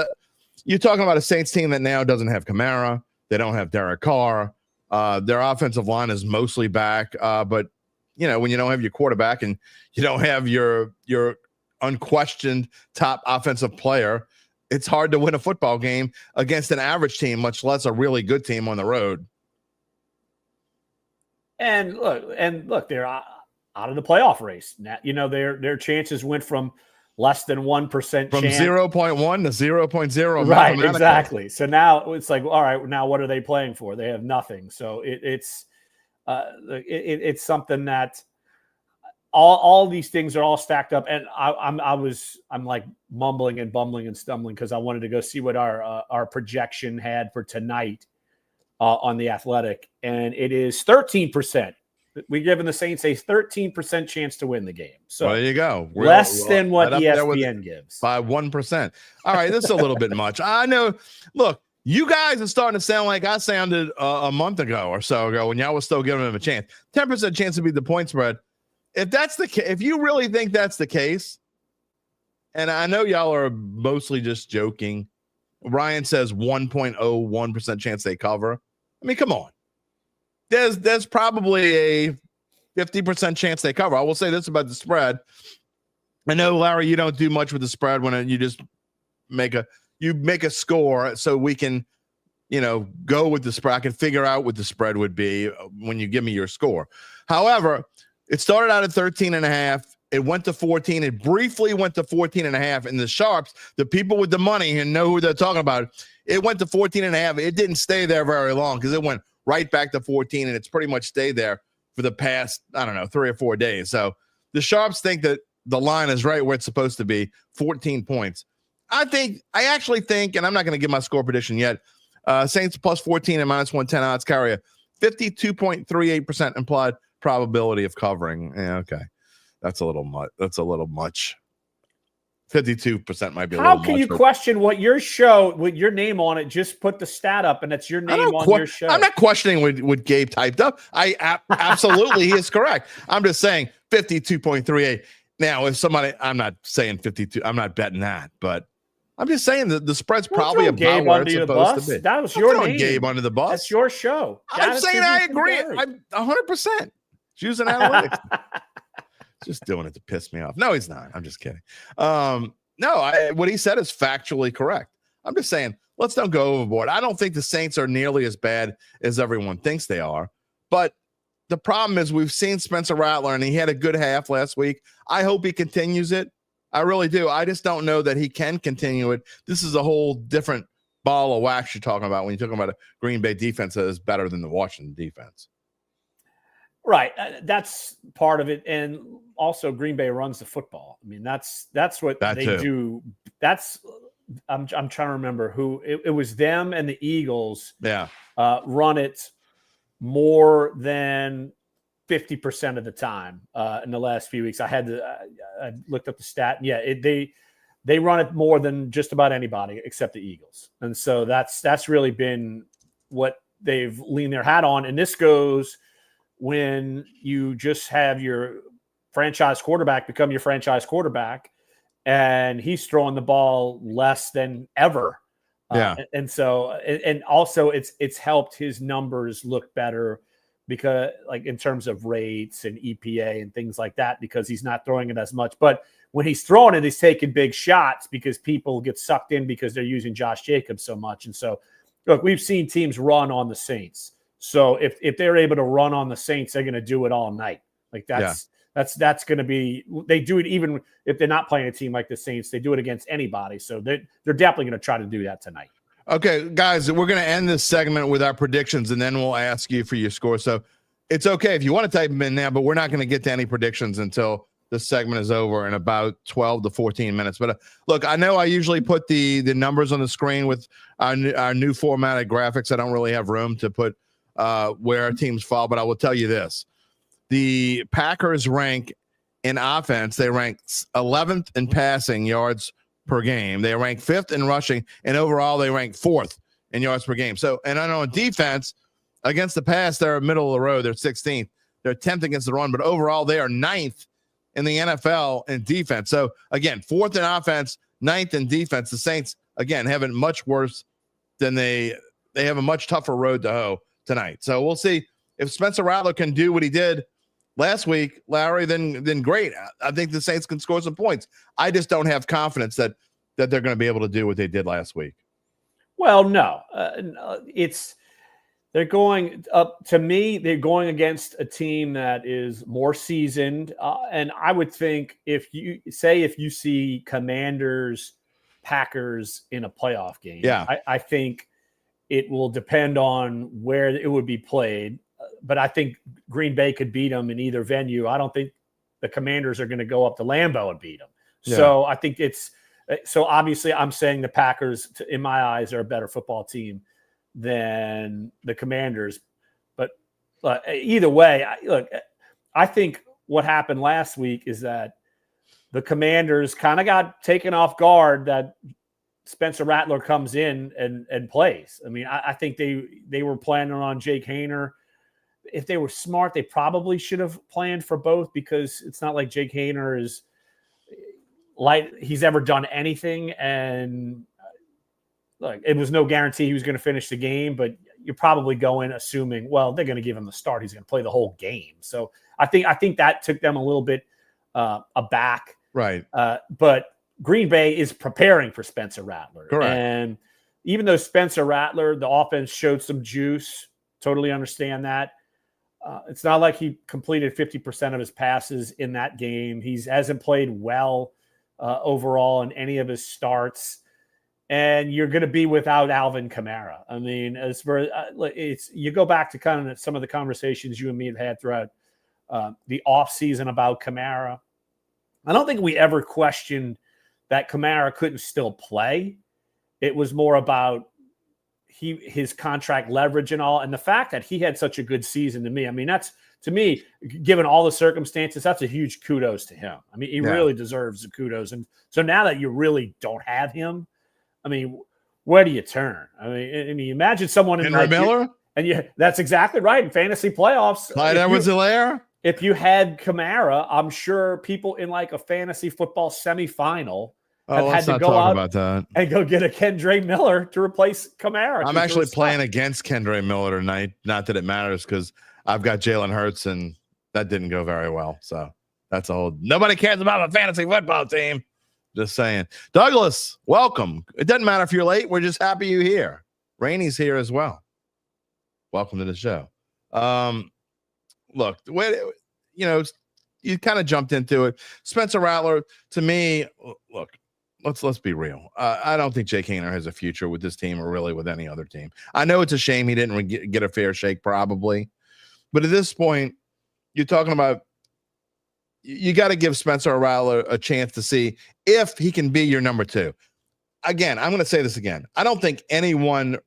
S1: you're talking about a Saints team that now doesn't have Kamara. They don't have Derek Carr. Their offensive line is mostly back. But when you don't have your quarterback and you don't have your unquestioned top offensive player, it's hard to win a football game against an average team, much less a really good team on the road.
S3: And look, they're out of the playoff race. Now, their chances went from less than 1%
S1: from 0.1 to 0.0.
S3: Right, exactly. So now it's like, all right, now what are they playing for? They have nothing. So it's something that all these things are all stacked up. And I'm like mumbling and bumbling and stumbling because I wanted to go see what our projection had for tonight on The Athletic, and it is 13%. We're giving the Saints a 13% chance to win the game. So
S1: there you go.
S3: Less than what ESPN gives.
S1: By 1%. All right, this is a little bit much. I know. Look, you guys are starting to sound like I sounded a month ago or so ago when y'all was still giving them a chance. 10% chance to beat the point spread. If that's the case, if you really think that's the case, and I know y'all are mostly just joking, Ryan says 1.01% chance they cover. I mean, come on. There's probably a 50% chance they cover. I will say this about the spread. I know, Larry, you don't do much with the spread when you just make a score so we can, go with the spread. I can figure out what the spread would be when you give me your score. However, it started out at 13.5. It went to 14. It briefly went to 14.5. And the sharps, the people with the money and know who they're talking about, it went to 14.5. It didn't stay there very long because it went right back to 14, and it's pretty much stayed there for the past, 3 or 4 days. So the sharps think that the line is right where it's supposed to be, 14 points. I actually think, and I'm not going to give my score prediction yet, Saints plus 14 and minus 110 odds carry a 52.38% implied probability of covering. Yeah, okay. That's a little much. 52% might be a little much.
S3: How can you question what your show with your name on it? Just put the stat up and it's your name on your show.
S1: I'm not questioning what Gabe typed up. Absolutely he is correct. I'm just saying 52.38. Now, if somebody, I'm not saying 52, I'm not betting that, but I'm just saying that the spread's probably about
S3: Gabe
S1: where it's supposed to be.
S3: That was your name.
S1: Gabe under the bus.
S3: That's your show.
S1: I'm saying I agree. I'm 100%. Using analytics. Just doing it to piss me off. No, he's not. I'm just kidding. What he said is factually correct. I'm just saying, let's don't go overboard. I don't think the Saints are nearly as bad as everyone thinks they are. But the problem is we've seen Spencer Rattler, and he had a good half last week. I hope he continues it. I really do. I just don't know that he can continue it. This is a whole different ball of wax you're talking about when you're talking about a Green Bay defense that is better than the Washington defense.
S3: Right. That's part of it. And also Green Bay runs the football. I mean, that's what they do. I'm trying to remember who it was, them and the Eagles.
S1: Yeah.
S3: Run it more than 50% of the time in the last few weeks. I looked up the stat. And yeah, they run it more than just about anybody except the Eagles. And so that's really been what they've leaned their hat on. And this goes when you just have your franchise quarterback become your franchise quarterback, and he's throwing the ball less than ever.
S1: Yeah.
S3: And so, and also it's helped his numbers look better because, like, in terms of rates and EPA and things like that, because he's not throwing it as much. But when he's throwing it, he's taking big shots because people get sucked in because they're using Josh Jacobs so much. And so, look, we've seen teams run on the Saints. So if they're able to run on the Saints, they're going to do it all night. Like that's going to be, they do it even if they're not playing a team like the Saints. They do it against anybody. So they're definitely going to try to do that tonight.
S1: Okay, guys, we're going to end this segment with our predictions, and then we'll ask you for your score. So it's okay if you want to type them in now, but we're not going to get to any predictions until this segment is over in about 12 to 14 minutes. But look, I know I usually put the numbers on the screen with our new formatted graphics. I don't really have room to put where our teams fall, but I will tell you this. The Packers rank in offense. They rank 11th in passing yards per game. They rank 5th in rushing, and overall they rank 4th in yards per game. So, and I know on defense against the pass, they're middle of the road. They're 16th. They're 10th against the run, but overall they are 9th in the NFL in defense. So again, 4th in offense, 9th in defense. The Saints, again, have it much worse than they have a much tougher road to hoe tonight. So we'll see if Spencer Rattler can do what he did last week, Larry, then great. I think the Saints can score some points. I just don't have confidence that they're going to be able to do what they did last week.
S3: Well, no, they're going up to me. They're going against a team that is more seasoned. And I would think if you see Commanders, Packers in a playoff game, I think it will depend on where it would be played. But I think Green Bay could beat them in either venue. I don't think the Commanders are going to go up to Lambeau and beat them. Yeah. So I think so obviously I'm saying the Packers, in my eyes, are a better football team than the Commanders. But either way, I think what happened last week is that the Commanders kind of got taken off guard that Spencer Rattler comes in and plays. I mean, I think they were planning on Jake Haener. If they were smart, they probably should have planned for both, because it's not like Jake Haener is like he's ever done anything. And it was no guarantee he was going to finish the game, but you're probably going assuming, well, they're going to give him the start. He's going to play the whole game. So I think that took them a little bit aback.
S1: Right.
S3: But Green Bay is preparing for Spencer Rattler.
S1: Correct.
S3: And even though Spencer Rattler, the offense showed some juice, totally understand that. It's not like he completed 50% of his passes in that game. He hasn't played well overall in any of his starts. And you're going to be without Alvin Kamara. I mean, as for you go back to kind of some of the conversations you and me have had throughout the offseason about Kamara. I don't think we ever questioned that Kamara couldn't still play. It was more about his contract leverage and all, and the fact that he had such a good season to me. I mean, that's, to me, given all the circumstances, that's a huge kudos to him. I mean, he really deserves the kudos. And so now that you really don't have him, I mean, where do you turn? I mean, imagine someone in
S1: Henry Miller,
S3: that's exactly right. In fantasy playoffs,
S1: Clyde Edwards-Helaire.
S3: If you had Kamara, I'm sure people in like a fantasy football semifinal have had to go out
S1: about that
S3: and go get a Kendre Miller to replace Kamara.
S1: I'm actually playing against Kendre Miller tonight. Not that it matters, because I've got Jalen Hurts, and that didn't go very well. So that's a whole. Nobody cares about a fantasy football team. Just saying. Douglas, welcome. It doesn't matter if you're late. We're just happy you're here. Rainey's here as well. Welcome to the show. Look, you kind of jumped into it. Spencer Rattler, to me, look, let's be real. I don't think Jake Haener has a future with this team or really with any other team. I know it's a shame he didn't get a fair shake probably, but at this point, you're talking about you got to give Spencer Rattler a chance to see if he can be your number two. Again, I'm going to say this again. I don't think anyone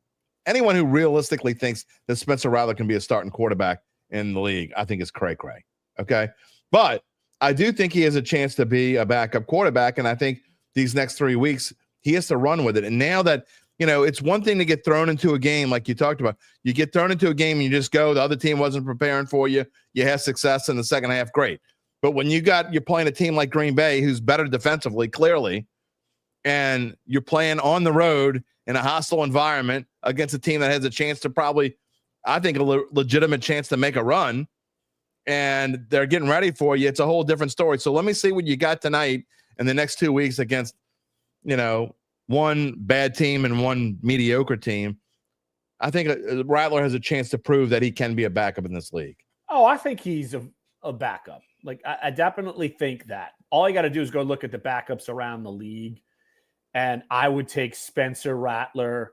S1: who realistically thinks that Spencer Rattler can be a starting quarterback in the league, I think is cray-cray. Okay. But I do think he has a chance to be a backup quarterback. And I think these next 3 weeks, he has to run with it. And now that, it's one thing to get thrown into a game like you talked about. You get thrown into a game and you just go, the other team wasn't preparing for you. You have success in the second half, great. But when you're playing a team like Green Bay, who's better defensively, clearly, and you're playing on the road in a hostile environment against a team that has a chance to probably, I think, a legitimate chance to make a run, and they're getting ready for you, it's a whole different story. So let me see what you got tonight in the next 2 weeks against, one bad team and one mediocre team. I think Rattler has a chance to prove that he can be a backup in this league.
S3: Oh, I think he's a backup. Like, I definitely think that. All you got to do is go look at the backups around the league, and I would take Spencer Rattler.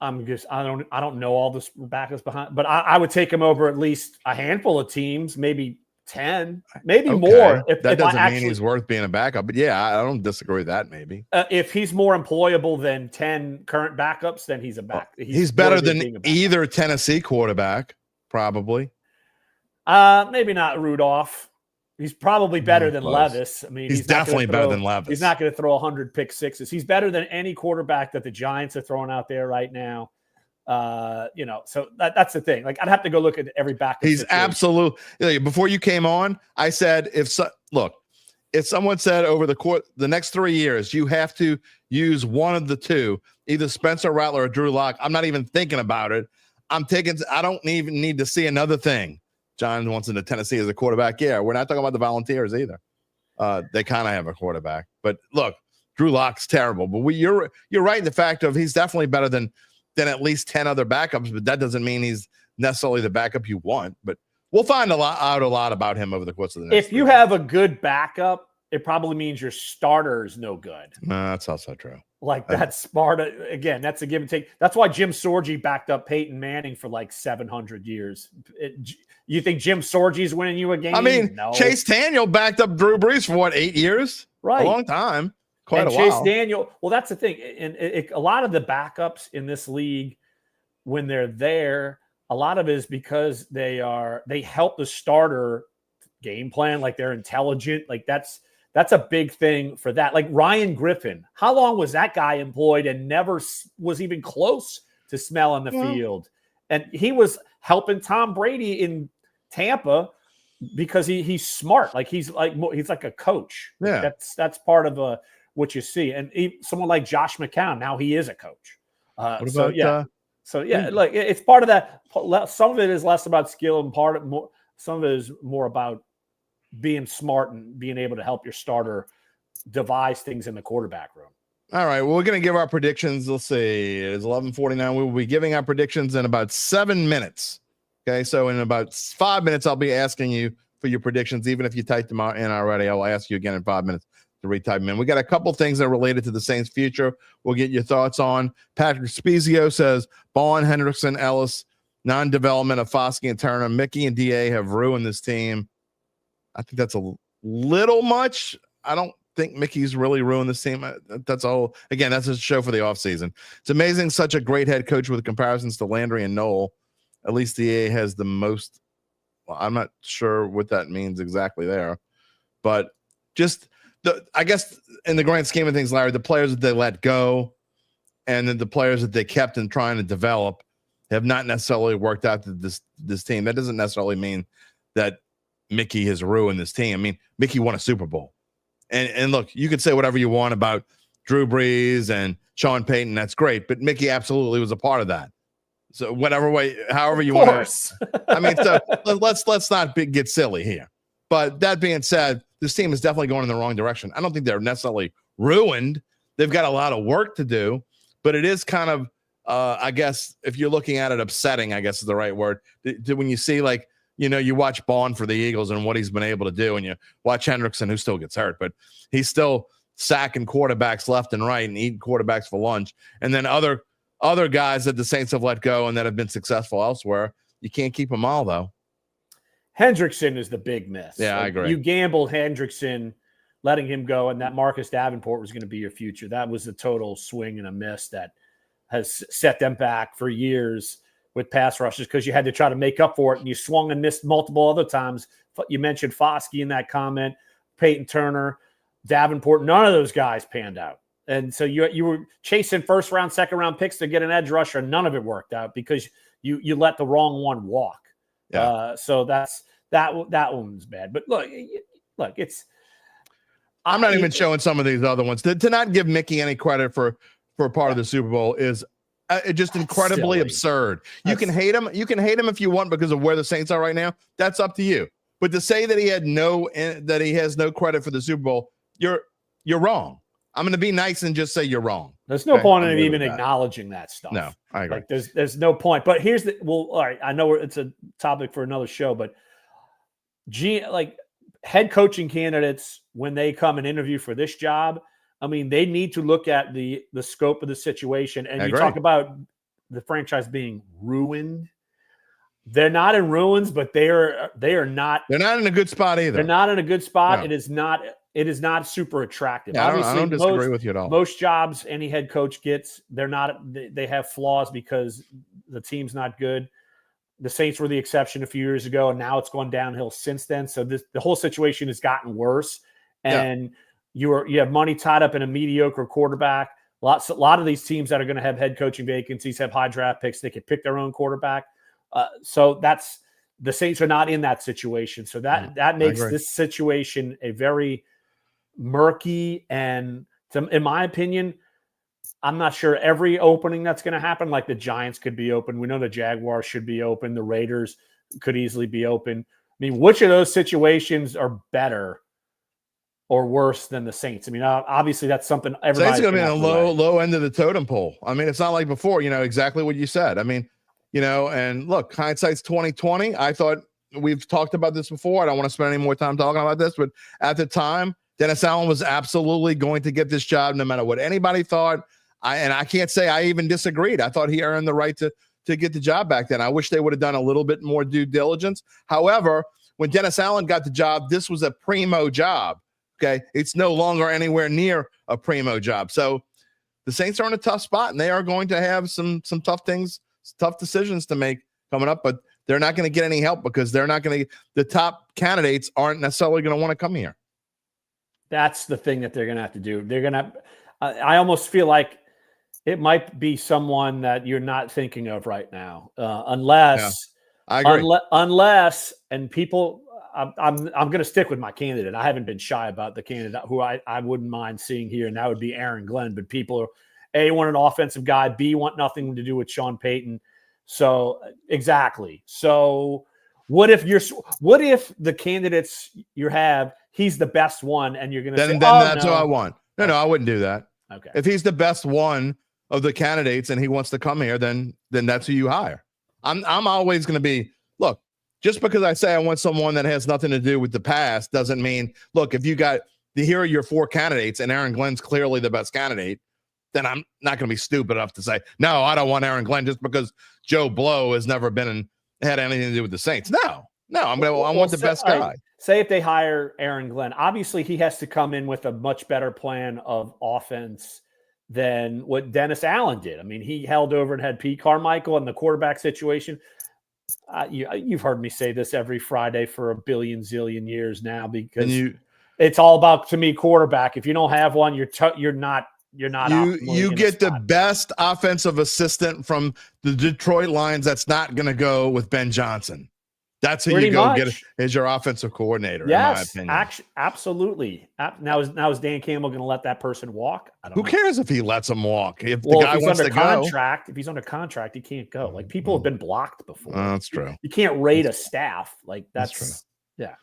S3: I don't know all the backups behind, but I would take him over at least a handful of teams, maybe 10, maybe more.
S1: That doesn't mean he's worth being a backup, but yeah, I don't disagree with that. Maybe
S3: if he's more employable than 10 current backups, then he's a back.
S1: He's better than either Tennessee quarterback, probably.
S3: Maybe not Rudolph. He's probably better than Levis. I mean,
S1: he's definitely better than Levis.
S3: He's not going to throw 100 pick sixes. He's better than any quarterback that the Giants are throwing out there right now. So that's the thing. Like, I'd have to go look at every backup.
S1: He's absolutely. Before you came on, I said, if someone said over the next 3 years, you have to use one of the two, either Spencer Rattler or Drew Lock, I'm not even thinking about it. I don't even need to see another thing. John wants into Tennessee as a quarterback. Yeah, we're not talking about the Volunteers either. They kind of have a quarterback. But look, Drew Lock's terrible. But you're right in the fact of he's definitely better than at least 10 other backups. But that doesn't mean he's necessarily the backup you want. But we'll find out a lot about him over the course of the next.
S3: If you have a good backup, it probably means your starter is no good.
S1: No, that's also true.
S3: Like, that's smart. Again, that's a give and take. That's why Jim Sorgi backed up Peyton Manning for like 700 years. You think Jim Sorgi's winning you a game?
S1: I mean,
S3: no.
S1: Chase Daniel backed up Drew Brees for 8 years?
S3: Right.
S1: A long time. Quite
S3: and
S1: a while.
S3: Chase Daniel, well, that's the thing. And a lot of the backups in this league, when they're there, a lot of it is because they help the starter game plan. Like, they're intelligent. Like, that's a big thing for that. Like Ryan Griffin, how long was that guy employed and never was even close to smelling the field? And he was helping Tom Brady in Tampa because he's smart. Like, he's like a coach.
S1: Yeah,
S3: that's part of what you see. And someone like Josh McCown, now he is a coach. Like, it's part of that. Some of it is less about skill and some of it is more about being smart and being able to help your starter devise things in the quarterback room.
S1: All right. Well, we're going to give our predictions. Let's see. It's 11:49. We will be giving our predictions in about 7 minutes. Okay. So in about 5 minutes, I'll be asking you for your predictions. Even if you typed them in already, I'll ask you again in 5 minutes to retype them in. We got a couple things that are related to the Saints' future. We'll get your thoughts on. Patrick Spezio says Bond, Henderson, Ellis, non-development of Foskey and Turner, Mickey and DA have ruined this team. I think that's a little much. I don't think Mickey's really ruined this team. That's all. Again, that's a show for the offseason. It's amazing. Such a great head coach with comparisons to Landry and Noel. At least DA has the most. Well, I'm not sure what that means exactly there, but just I guess in the grand scheme of things, Larry, the players that they let go and then the players that they kept and trying to develop have not necessarily worked out to this team. That doesn't necessarily mean that Mickey has ruined this team. I mean, Mickey won a Super Bowl. And look, you could say whatever you want about Drew Brees and Sean Payton. That's great. But Mickey absolutely was a part of that. So whatever way, however you want to. I mean, so let's not get silly here. But that being said, this team is definitely going in the wrong direction. I don't think they're necessarily ruined. They've got a lot of work to do. But it is kind of, I guess, if you're looking at it, upsetting, I guess is the right word. When you see, like, you watch Bond for the Eagles and what he's been able to do, and you watch Hendrickson, who still gets hurt, but he's still sacking quarterbacks left and right and eating quarterbacks for lunch. And then other guys that the Saints have let go and that have been successful elsewhere. You can't keep them all, though.
S3: Hendrickson is the big miss.
S1: Yeah, I agree.
S3: You gambled Hendrickson, letting him go, and that Marcus Davenport was going to be your future. That was a total swing and a miss that has set them back for years with pass rushes because you had to try to make up for it, and you swung and missed multiple other times. You mentioned Foskey in that comment, Peyton Turner, Davenport. None of those guys panned out. And so you were chasing first-round, second-round picks to get an edge rusher. None of it worked out because you let the wrong one walk.
S1: Yeah.
S3: So that one's bad. But look, it's.
S1: I'm not even showing some of these other ones. To not give Mickey any credit for part of the Super Bowl is just incredibly absurd. You can hate him. You can hate him if you want because of where the Saints are right now. That's up to you. But to say that he has no credit for the Super Bowl, you're wrong. I'm going to be nice and just say you're wrong.
S3: There's no point in even acknowledging that stuff.
S1: No, I agree.
S3: Like there's no point. But here's all right. I know it's a topic for another show, but head coaching candidates, when they come and interview for this job, I mean, they need to look at the scope of the situation. And you talk about the franchise being ruined. They're not in ruins, but they are not.
S1: They're not in a good spot either.
S3: They're not in a good spot.
S1: No.
S3: It is not super attractive.
S1: Yeah,
S3: Obviously,
S1: I don't disagree with you at all.
S3: Most jobs any head coach gets, they have flaws because the team's not good. The Saints were the exception a few years ago, and now it's gone downhill since then. So the whole situation has gotten worse, and you have money tied up in a mediocre quarterback. A lot of these teams that are going to have head coaching vacancies have high draft picks. They can pick their own quarterback. So the Saints are not in that situation. So that makes this situation a very murky, and in my opinion, I'm not sure every opening that's going to happen. Like the Giants could be open. We know the Jaguars should be open. The Raiders could easily be open. I mean, which of those situations are better or worse than the Saints? I mean, obviously that's something everybody's
S1: going to be in the low end of the totem pole. I mean, it's not like before, exactly what you said. I mean, and look, hindsight's 2020. I thought we've talked about this before. I don't want to spend any more time talking about this, but at the time, Dennis Allen was absolutely going to get this job no matter what anybody thought. I can't say I even disagreed. I thought he earned the right to get the job back then. I wish they would have done a little bit more due diligence. However, when Dennis Allen got the job, this was a primo job. Okay. It's no longer anywhere near a primo job. So the Saints are in a tough spot, and they are going to have some tough decisions to make coming up, but they're not going to get any help because the top candidates aren't necessarily going to want to come here.
S3: That's the thing that they're going to have to do. They're going to, I almost feel like it might be someone that you're not thinking of right now, unless,
S1: I agree.
S3: Unless, and people, I'm going to stick with my candidate. I haven't been shy about the candidate who I wouldn't mind seeing here, and that would be Aaron Glenn. But people are, A, want an offensive guy, B, want nothing to do with Sean Payton. So exactly. So what if the candidates you have, he's the best one, and you're going to say,
S1: then that's who I want. No, I wouldn't do that.
S3: Okay.
S1: If he's the best one of the candidates and he wants to come here, then that's who you hire. I'm always going to be, look, just because I say I want someone that has nothing to do with the past doesn't mean, look, if you got here are your four candidates and Aaron Glenn's clearly the best candidate, then I'm not going to be stupid enough to say, no, I don't want Aaron Glenn just because Joe Blow has never had anything to do with the Saints. No, I want the best guy.
S3: Say if they hire Aaron Glenn, obviously he has to come in with a much better plan of offense than what Dennis Allen did. I mean, he held over and had Pete Carmichael in the quarterback situation. You've heard me say this every Friday for a billion zillion years now, because it's all about, to me, quarterback. If you don't have one, you're not.
S1: You get the best offensive assistant from the Detroit Lions. That's not going to go with Ben Johnson. That's who you go get as your offensive coordinator.
S3: Yes,
S1: in my opinion.
S3: Absolutely. Now is Dan Campbell going to let that person walk? I don't know.
S1: Who cares if he lets him walk? If the guy wants to go,
S3: if he's under contract, he can't go. Like, people have been blocked before.
S1: That's true.
S3: You can't rate a staff like that's
S1: true.
S3: Yeah.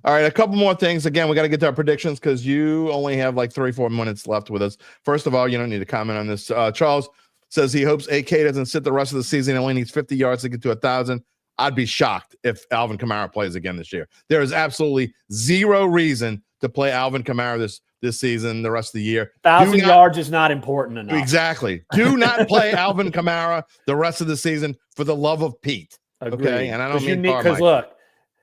S1: All right, a couple more things. Again, we got to get to our predictions because you only have like 3-4 minutes left with us. First of all, you don't need to comment on this. Charles says he hopes AK doesn't sit the rest of the season. He only needs 50 yards to get to 1,000. I'd be shocked if Alvin Kamara plays again this year. There is absolutely zero reason to play Alvin Kamara this this season, the rest of the year.
S3: 1,000 yards is not important enough.
S1: Exactly. Do not play Alvin Kamara the rest of the season for the love of Pete.
S3: Agreed.
S1: Okay, and I don't mean
S3: because look,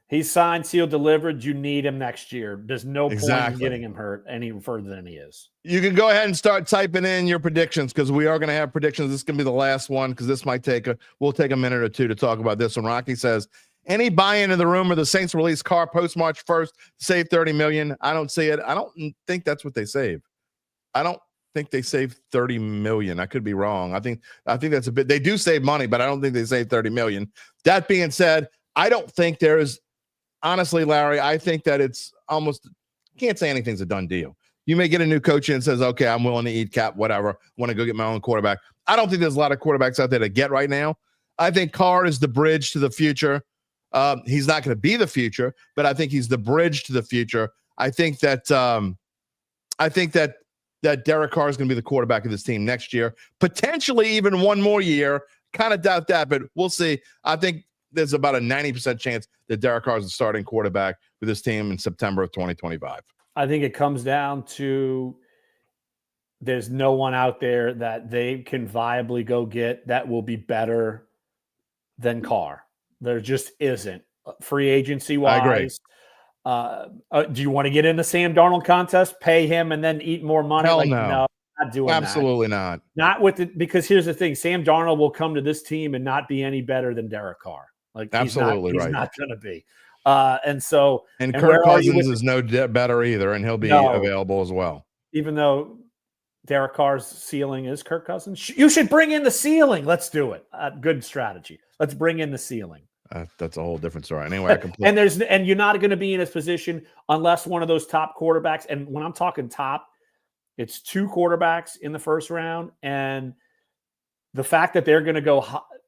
S3: he's signed, sealed, delivered. You need him next year. There's no point in getting him hurt any further than he is.
S1: You can go ahead and start typing in your predictions because we are going to have predictions. This is going to be the last one because this might we'll take a minute or two to talk about this one. Rocky says, any buy-in to the rumor the Saints release Carr post March 1st, save $30 million? I don't see it. I don't think that's what they save. I don't think they save $30 million. I could be wrong. I think that's a bit. They do save money, but I don't think they save $30 million. That being said, I don't think there is. Honestly, Larry, I think that it's almost can't say anything's a done deal. You may get a new coach in and says, okay, I'm willing to eat cap, whatever. Want to go get my own quarterback. I don't think there's a lot of quarterbacks out there to get right now. I think Carr is the bridge to the future. He's not going to be the future, but I think he's the bridge to the future. I think that Derek Carr is going to be the quarterback of this team next year, potentially even one more year. Kind of doubt that, but we'll see. I think there's about a 90% chance that Derek Carr is the starting quarterback for this team in September of 2025.
S3: I think it comes down to there's no one out there that they can viably go get that will be better than Carr. There just isn't. Free agency wise.
S1: I agree.
S3: Do you want to get in the Sam Darnold contest, pay him, and then eat more money?
S1: Hell no.
S3: Not doing
S1: Absolutely
S3: that.
S1: not.
S3: Not with it, because here's the thing: Sam Darnold will come to this team and not be any better than Derek Carr. Like
S1: absolutely
S3: he's not going to be. And
S1: Kirk Cousins is no better either, and he'll be available as well. Even
S3: though Derek Carr's ceiling is Kirk Cousins, you should bring in the ceiling. Let's do it. Good strategy. Let's bring in the ceiling.
S1: That's a whole different story. Anyway,
S3: and you're not going to be in this position unless one of those top quarterbacks. And when I'm talking top, it's 2 quarterbacks in the first round, and the fact that they're going to go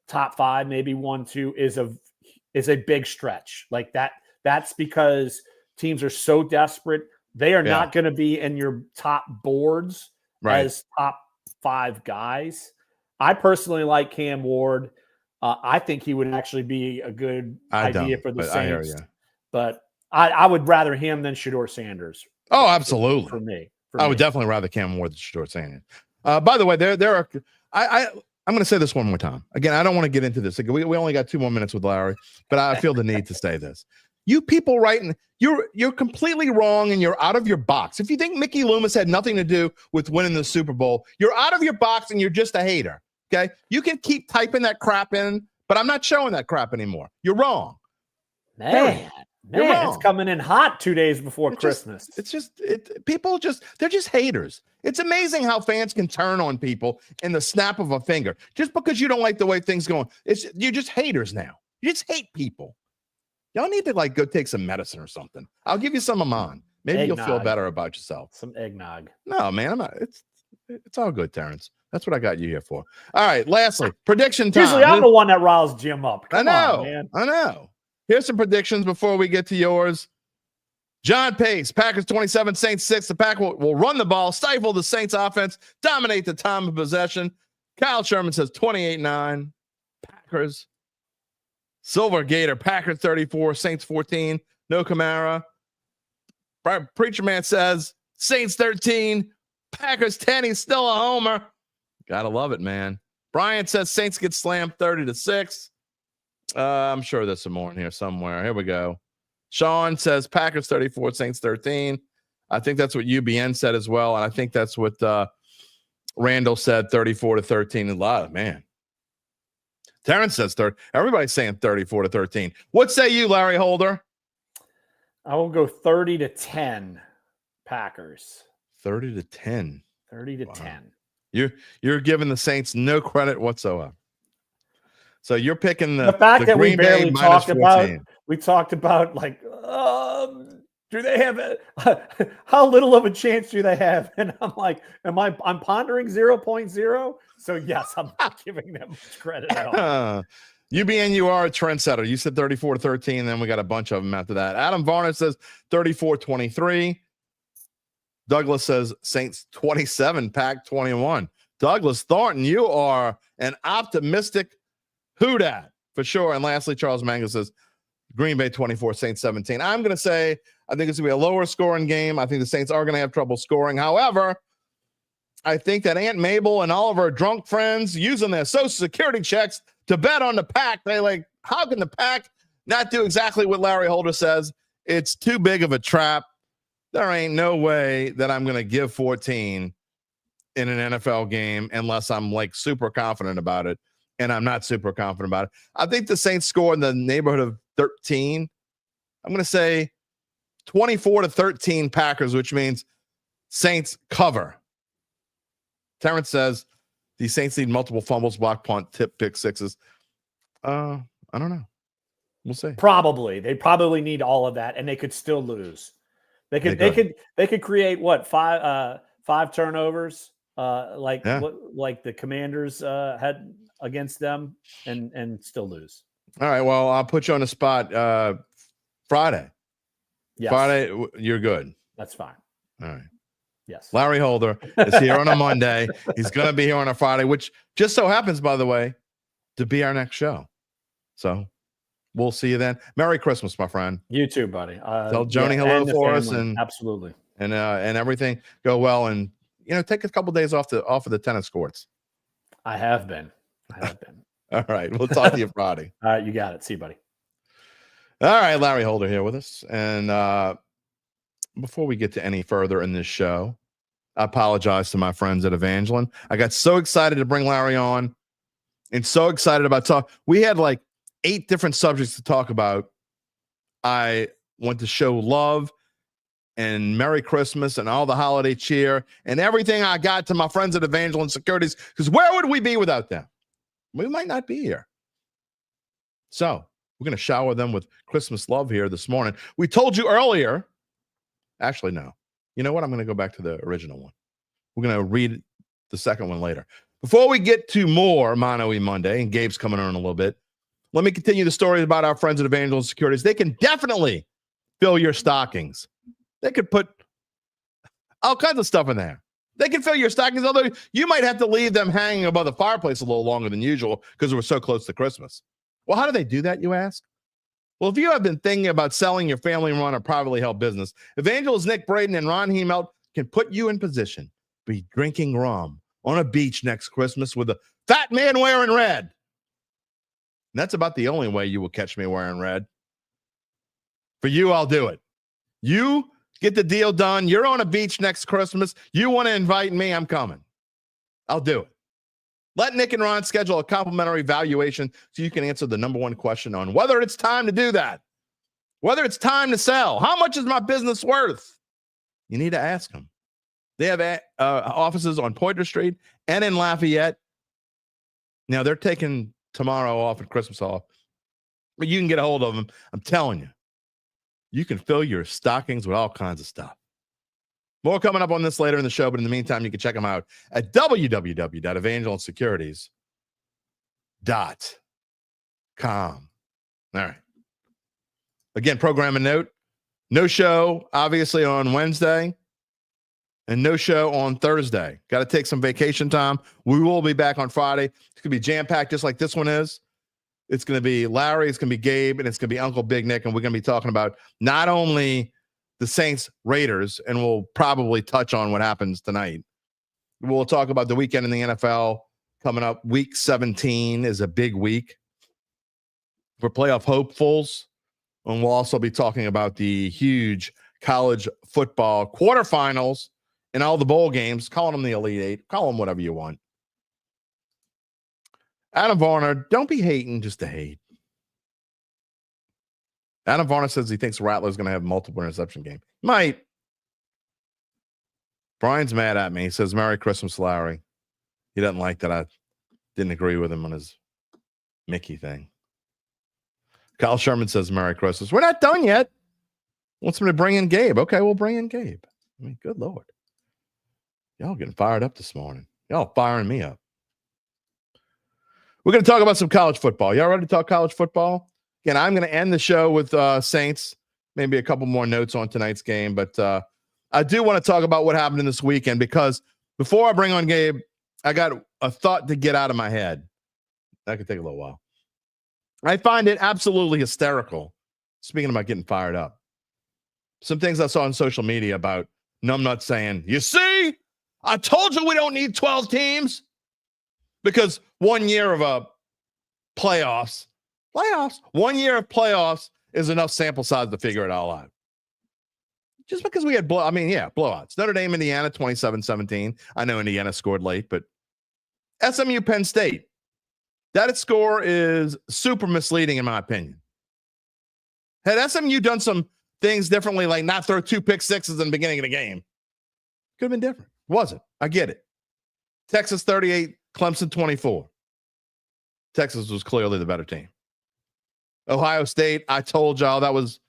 S3: top 5, maybe 1, 2 is a big stretch. Like that. That's because teams are so desperate. They are not going to be in your top boards as top 5 guys. I personally like Cam Ward. I think he would actually be a good idea for the Saints.
S1: I hear you.
S3: But I would rather him than Shedeur Sanders.
S1: Oh, absolutely.
S3: For me.
S1: I would definitely rather Cam Ward than Shedeur Sanders. By the way, there are I'm going to say this one more time. Again, I don't want to get into this. We only got 2 more minutes with Larry, but I feel the need to say this. You people writing, you're completely wrong and you're out of your box. If you think Mickey Loomis had nothing to do with winning the Super Bowl, you're out of your box and you're just a hater. Okay? You can keep typing that crap in, but I'm not showing that crap anymore. You're wrong.
S3: Man, it's coming in hot 2 days before Christmas.
S1: They're just haters. It's amazing how fans can turn on people in the snap of a finger. Just because you don't like the way things going, you're just haters now. You just hate people. Y'all need to go take some medicine or something. I'll give you some of mine. Maybe eggnog. You'll feel better about yourself.
S3: Some eggnog.
S1: No, man, I'm not. It's all good, Terrence. That's what I got you here for. All right. Lastly, prediction time.
S3: Usually I'm the one that riles Jim up.
S1: Come on, man. I know. Here's some predictions before we get to yours. John Pace, Packers 27, Saints 6. The Pack will run the ball, stifle the Saints offense, dominate the time of possession. Kyle Sherman says 28-9. Packers. Silver Gator, Packers 34, Saints 14. No Kamara. Preacher Man says Saints 13, Packers 10. He's still a homer. Gotta love it, man. Brian says Saints get slammed 30-6. I'm sure there's some more in here somewhere. Here we go. Sean says Packers 34, Saints 13. I think that's what UBN said as well. And I think that's what Randall said, 34-13. A lot, man. Terrence says 30. Everybody's saying 34-13. What say you, Larry Holder?
S3: I will go 30-10 Packers.
S1: 30-10.
S3: 30-10.
S1: You're giving the Saints no credit whatsoever. So you're picking the
S3: fact that
S1: Green
S3: we barely
S1: Bay
S3: talked about.
S1: 14.
S3: We talked about do they have how little of a chance do they have? And I'm like, I'm pondering 0.0. So yes, I'm not giving them much credit at all.
S1: UBN, you are a trendsetter. You said 34-13, and then we got a bunch of them after that. Adam Varner says 34-23. Douglas says Saints 27, Pack 21. Douglas Thornton, you are an optimistic who dat for sure. And lastly, Charles Mango says Green Bay 24, Saints 17. I'm going to say I think it's going to be a lower scoring game. I think the Saints are going to have trouble scoring. However, I think that Aunt Mabel and all of her drunk friends using their Social Security checks to bet on the Pack, they like, how can the Pack not do exactly what Larry Holder says? It's too big of a trap. There ain't no way that I'm going to give 14 in an NFL game unless I'm like super confident about it. And I'm not super confident about it. I think the Saints score in the neighborhood of 13. I'm going to say 24-13 Packers, which means Saints cover. Terrence says the Saints need multiple fumbles, block punt, tip, pick sixes. I don't know. We'll see.
S3: Probably. They probably need all of that, and they could still lose. They could create what, five turnovers, like the Commanders had against them, and still lose.
S1: All right. Well, I'll put you on the spot. Friday.
S3: Yes.
S1: Friday, you're good.
S3: That's fine.
S1: All right.
S3: Yes.
S1: Larry Holder is here on a Monday. He's going to be here on a Friday, which just so happens, by the way, to be our next show. So we'll see you then. Merry Christmas, my friend.
S3: You too, buddy.
S1: Tell Joni hello for us, and
S3: absolutely,
S1: and everything go well, and take a couple days off of the tennis courts.
S3: I have been.
S1: All right, we'll talk to you Friday.
S3: All right, you got it. See you, buddy.
S1: All right, Larry Holder here with us, and before we get to any further in this show, I apologize to my friends at Evangeline. I got so excited to bring Larry on, and so excited about talk. We had like 8 different subjects to talk about. I want to show love and Merry Christmas and all the holiday cheer and everything I got to my friends at Evangeline Securities, because where would we be without them? We might not be here. So we're going to shower them with Christmas love here this morning. We told you earlier. Actually, no. You know what? I'm going to go back to the original one. We're going to read the second one later. Before we get to more Mano E Monday, and Gabe's coming on in a little bit, let me continue the story about our friends at Evangeline Securities. They can definitely fill your stockings. They could put all kinds of stuff in there. They can fill your stockings, although you might have to leave them hanging above the fireplace a little longer than usual because we're so close to Christmas. Well, how do they do that, you ask? Well, if you have been thinking about selling your family-run or privately held business, Evangelists Nick Braden and Ron Hemelt can put you in position to be drinking rum on a beach next Christmas with a fat man wearing red. And that's about the only way you will catch me wearing red. For you, I'll do it. You get the deal done. You're on a beach next Christmas. You want to invite me, I'm coming. I'll do it. Let Nick and Ron schedule a complimentary valuation so you can answer the number one question on whether it's time to do that, whether it's time to sell. How much is my business worth? You need to ask them. They have offices on Poydras Street and in Lafayette. Now, they're taking tomorrow off and Christmas off, but you can get a hold of them. I'm telling you, you can fill your stockings with all kinds of stuff. More coming up on this later in the show, but in the meantime, you can check them out at www.evangelisecurities.com. All right. Again, program a note. No show, obviously, on Wednesday, and no show on Thursday. Got to take some vacation time. We will be back on Friday. It's going to be jam-packed just like this one is. It's going to be Larry, it's going to be Gabe, and it's going to be Uncle Big Nick, and we're going to be talking about not only the Saints Raiders, and we'll probably touch on what happens tonight. We'll talk about the weekend in the NFL coming up. Week 17 is a big week for playoff hopefuls. And we'll also be talking about the huge college football quarterfinals and all the bowl games. Call them the Elite Eight. Call them whatever you want. Adam Varner, don't be hating just to hate. Adam Varner says he thinks Rattler's going to have multiple interception game. Might. Brian's mad at me. He says, Merry Christmas, Larry. He doesn't like that I didn't agree with him on his Mickey thing. Kyle Sherman says, Merry Christmas. We're not done yet. Wants me to bring in Gabe. Okay, we'll bring in Gabe. I mean, good Lord. Y'all getting fired up this morning. Y'all firing me up. We're going to talk about some college football. Y'all ready to talk college football? Again, I'm going to end the show with Saints, maybe a couple more notes on tonight's game. But I do want to talk about what happened in this weekend, because before I bring on Gabe, I got a thought to get out of my head. That could take a little while. I find it absolutely hysterical, speaking about getting fired up, some things I saw on social media about numbnuts saying, you see, I told you we don't need 12 teams because 1 year of playoffs, 1 year of playoffs is enough sample size to figure it all out. Just because we had blowouts. Notre Dame, Indiana, 27-17. I know Indiana scored late, but SMU, Penn State, that score is super misleading in my opinion. Had SMU done some things differently, like not throw 2 pick sixes in the beginning of the game, could have been different. Wasn't. I get it. Texas 38, Clemson 24. Texas was clearly the better team. Ohio State, I told y'all that was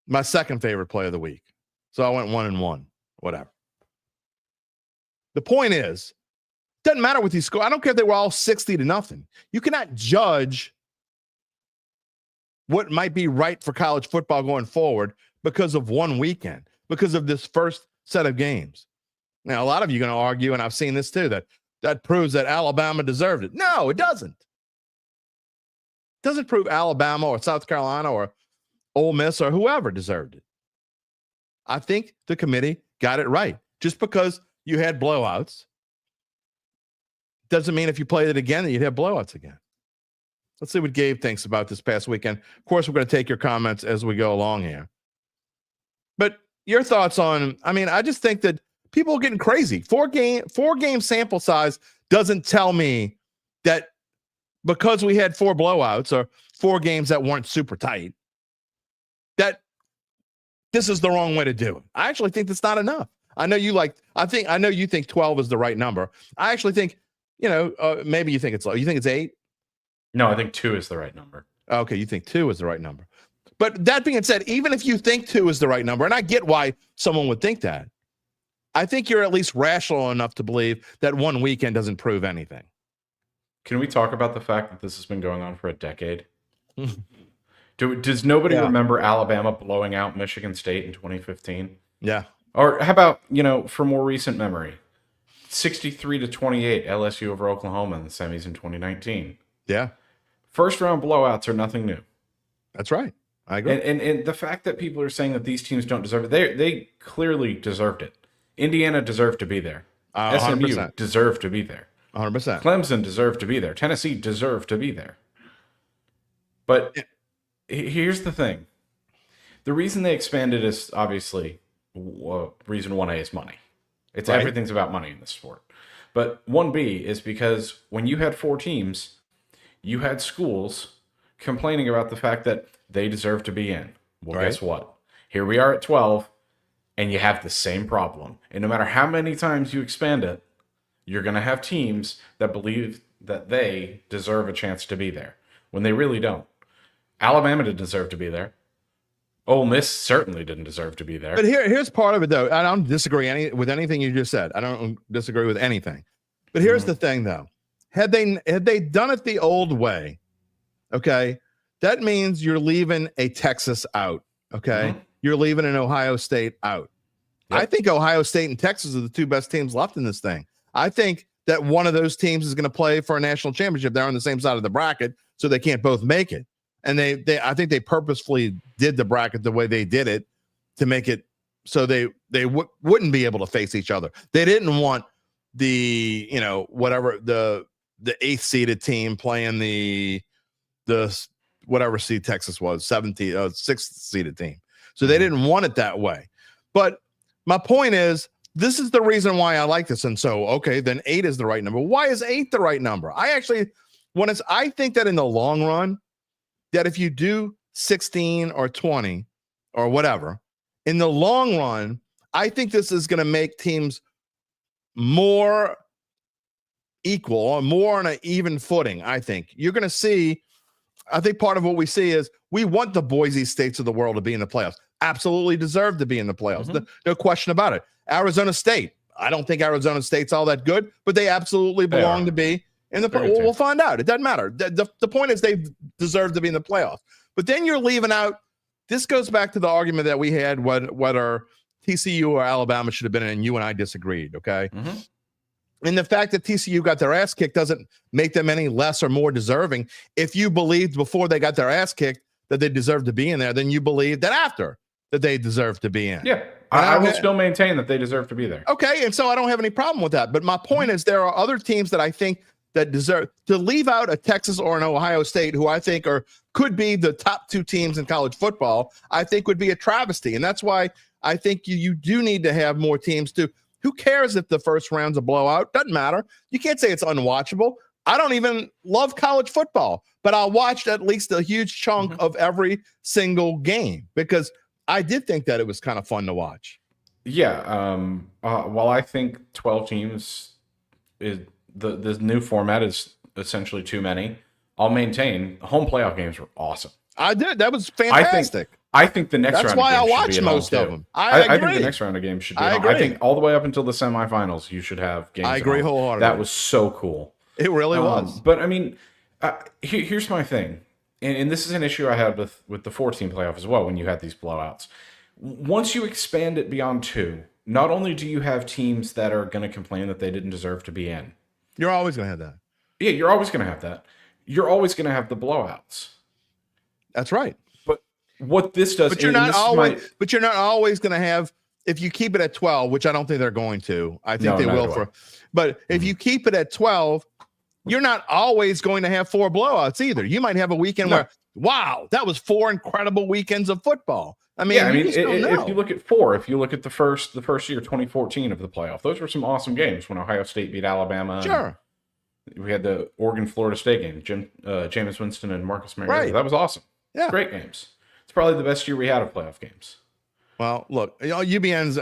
S1: my second favorite play of the week. So I went 1-1, whatever. The point is, doesn't matter what these scores. I don't care if they were all 60-0. You cannot judge what might be right for college football going forward because of one weekend, because of this first set of games. Now, a lot of you are going to argue, and I've seen this too, that proves that Alabama deserved it. No, it doesn't. It doesn't prove Alabama or South Carolina or Ole Miss or whoever deserved it. I think the committee got it right. Just because you had blowouts doesn't mean if you played it again that you'd have blowouts again. Let's see what Gabe thinks about this past weekend. Of course, we're going to take your comments as we go along here. But your thoughts on, I just think that people are getting crazy. Four game sample size doesn't tell me that because we had 4 blowouts or 4 games that weren't super tight, that this is the wrong way to do it. I actually think that's not enough. I know you think 12 is the right number. I actually think, maybe you think it's low. You think it's 8?
S4: No, I think 2 is the right number.
S1: Okay, you think 2 is the right number. But that being said, even if you think 2 is the right number, and I get why someone would think that, I think you're at least rational enough to believe that one weekend doesn't prove anything.
S4: Can we talk about the fact that this has been going on for a decade? Does nobody remember Alabama blowing out Michigan State in 2015?
S1: Yeah.
S4: Or how about, for more recent memory, 63-28 LSU over Oklahoma in the semis in 2019.
S1: Yeah.
S4: First round blowouts are nothing new.
S1: That's right. I agree.
S4: And the fact that people are saying that these teams don't deserve it, they clearly deserved it. Indiana deserved to be there.
S1: 100%.
S4: SMU deserved to be there.
S1: 100%.
S4: Clemson deserved to be there. Tennessee deserved to be there. But here's the thing. The reason they expanded is obviously reason 1A is money. It's right. Everything's about money in this sport. But 1B is because when you had 4 teams, you had schools complaining about the fact that they deserve to be in. Well, right. Guess what? Here we are at 12, and you have the same problem. And no matter how many times you expand it, you're going to have teams that believe that they deserve a chance to be there when they really don't. Alabama didn't deserve to be there. Ole Miss certainly didn't deserve to be there.
S1: But here's part of it, though. I don't disagree with anything you just said. I don't disagree with anything. But here's the thing, though. Had they done it the old way, okay, that means you're leaving a Texas out, okay? Mm-hmm. You're leaving an Ohio State out. Yep. I think Ohio State and Texas are the 2 best teams left in this thing. I think that one of those teams is going to play for a national championship. They're on the same side of the bracket, so they can't both make it. And I think they purposefully did the bracket the way they did it to make it so they wouldn't be able to face each other. They didn't want the whatever the 8th seeded team playing the whatever seed Texas was 6th seeded team. So they didn't want it that way. But my point is, this is the reason why I like this. And so, okay, then 8 is the right number. Why is 8 the right number? I think that in the long run, that if you do 16 or 20 or whatever, in the long run, I think this is going to make teams more equal or more on an even footing. I think you're going to see, I think part of what we see is we want the Boise States of the world to be in the playoffs. Absolutely deserve to be in the playoffs. Mm-hmm. No question about it. Arizona State. I don't think Arizona State's all that good, but they absolutely belong to be in the playoffs. We'll find out. It doesn't matter. The point is they deserve to be in the playoffs. But then you're leaving out, this goes back to the argument that we had whether TCU or Alabama should have been in, and you and I disagreed, okay? Mm-hmm. And the fact that TCU got their ass kicked doesn't make them any less or more deserving. If you believed before they got their ass kicked that they deserved to be in there, then you believe that after that they deserve to be in.
S4: Yeah, I will still maintain that they deserve to be there.
S1: Okay, and so I don't have any problem with that. But my point is there are other teams that I think that deserve to leave out a Texas or an Ohio State, who I think could be the top 2 teams in college football. I think would be a travesty, and that's why I think you do need to have more teams too. Who cares if the first round's a blowout? Doesn't matter. You can't say it's unwatchable. I don't even love college football, but I watched at least a huge chunk of every single game because I did think that it was kind of fun to watch.
S4: Yeah. While I think 12 teams is the new format is essentially too many, I'll maintain home playoff games were awesome.
S1: I did. That was fantastic.
S4: I think the next round of games
S1: I
S4: should
S1: watched
S4: be
S1: most of them.
S4: I think the next round of games should be.
S1: I
S4: think all the way up until the semifinals, you should have games.
S1: I agree wholeheartedly.
S4: That was so cool.
S1: It really was.
S4: But I mean, here's my thing, and this is an issue I had with the 14 playoff as well. When you had these blowouts, once you expand it beyond 2, not only do you have teams that are going to complain that they didn't deserve to be in,
S1: you're always going to have that.
S4: Yeah, you're always going to have that. You're always going to have the blowouts.
S1: That's right.
S4: But what this does,
S1: but you're not always going to have. If you keep it at 12, which I don't think they're going to, I think they will. But if you keep it at 12, you're not always going to have 4 blowouts either. You might have a weekend where, wow, that was 4 incredible weekends of football. I mean,
S4: if you look at 4, if you look at the first year, 2014 of the playoff, those were some awesome games when Ohio State beat Alabama.
S1: Sure.
S4: We had the Oregon-Florida State game, Jameis Winston and Marcus Mariota.
S1: Right.
S4: That was awesome.
S1: Yeah.
S4: Great games. It's probably the best year we had of playoff games.
S1: Well, look, UBN's,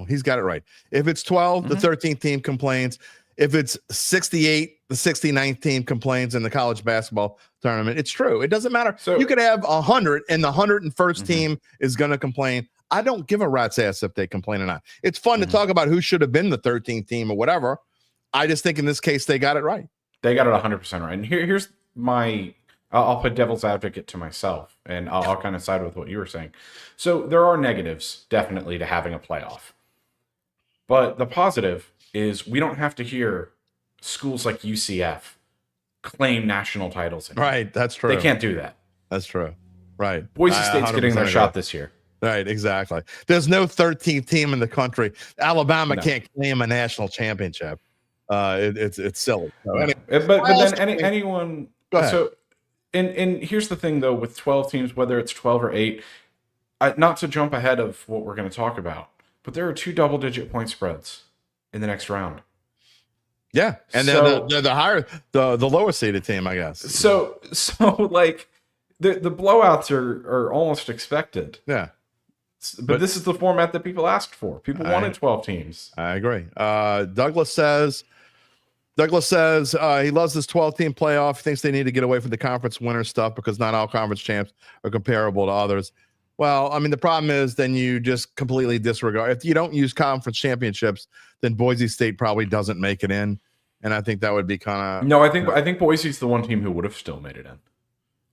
S1: he's got it right. If it's 12, the 13th team complains. If it's 68, the 69th team complains in the college basketball tournament. It's true. It doesn't matter. So you could have 100 and the 101st team is going to complain. I don't give a rat's ass if they complain or not. It's fun to talk about who should have been the 13th team or whatever. I just think in this case, they got it right.
S4: They got it 100% right. And here's my, I'll put devil's advocate to myself, and I'll kind of side with what you were saying. So there are negatives definitely to having a playoff. But the positive is we don't have to hear schools like UCF claim national titles anymore.
S1: Right, that's true.
S4: They can't do that.
S1: That's true. Right.
S4: Boise State's getting their shot this year.
S1: Right, exactly. There's no 13th team in the country. Alabama can't claim a national championship. It's silly. So anyway,
S4: but then anyone.
S1: Go ahead.
S4: So, and here's the thing though, with 12 teams, whether it's 12 or 8, not to jump ahead of what we're going to talk about, but there are 2 double-digit point spreads in the next round.
S1: Yeah, and then the higher, the lower seeded team, I guess.
S4: So like the blowouts are almost expected.
S1: Yeah.
S4: But this is the format that people asked for. People wanted 12 teams.
S1: I agree. Douglas says he loves this 12-team playoff. He thinks they need to get away from the conference winner stuff because not all conference champs are comparable to others. Well, I mean, the problem is then you just completely disregard. If you don't use conference championships, then Boise State probably doesn't make it in. And I think that would be kind of...
S4: No, I think Boise's the one team who would have still made it in.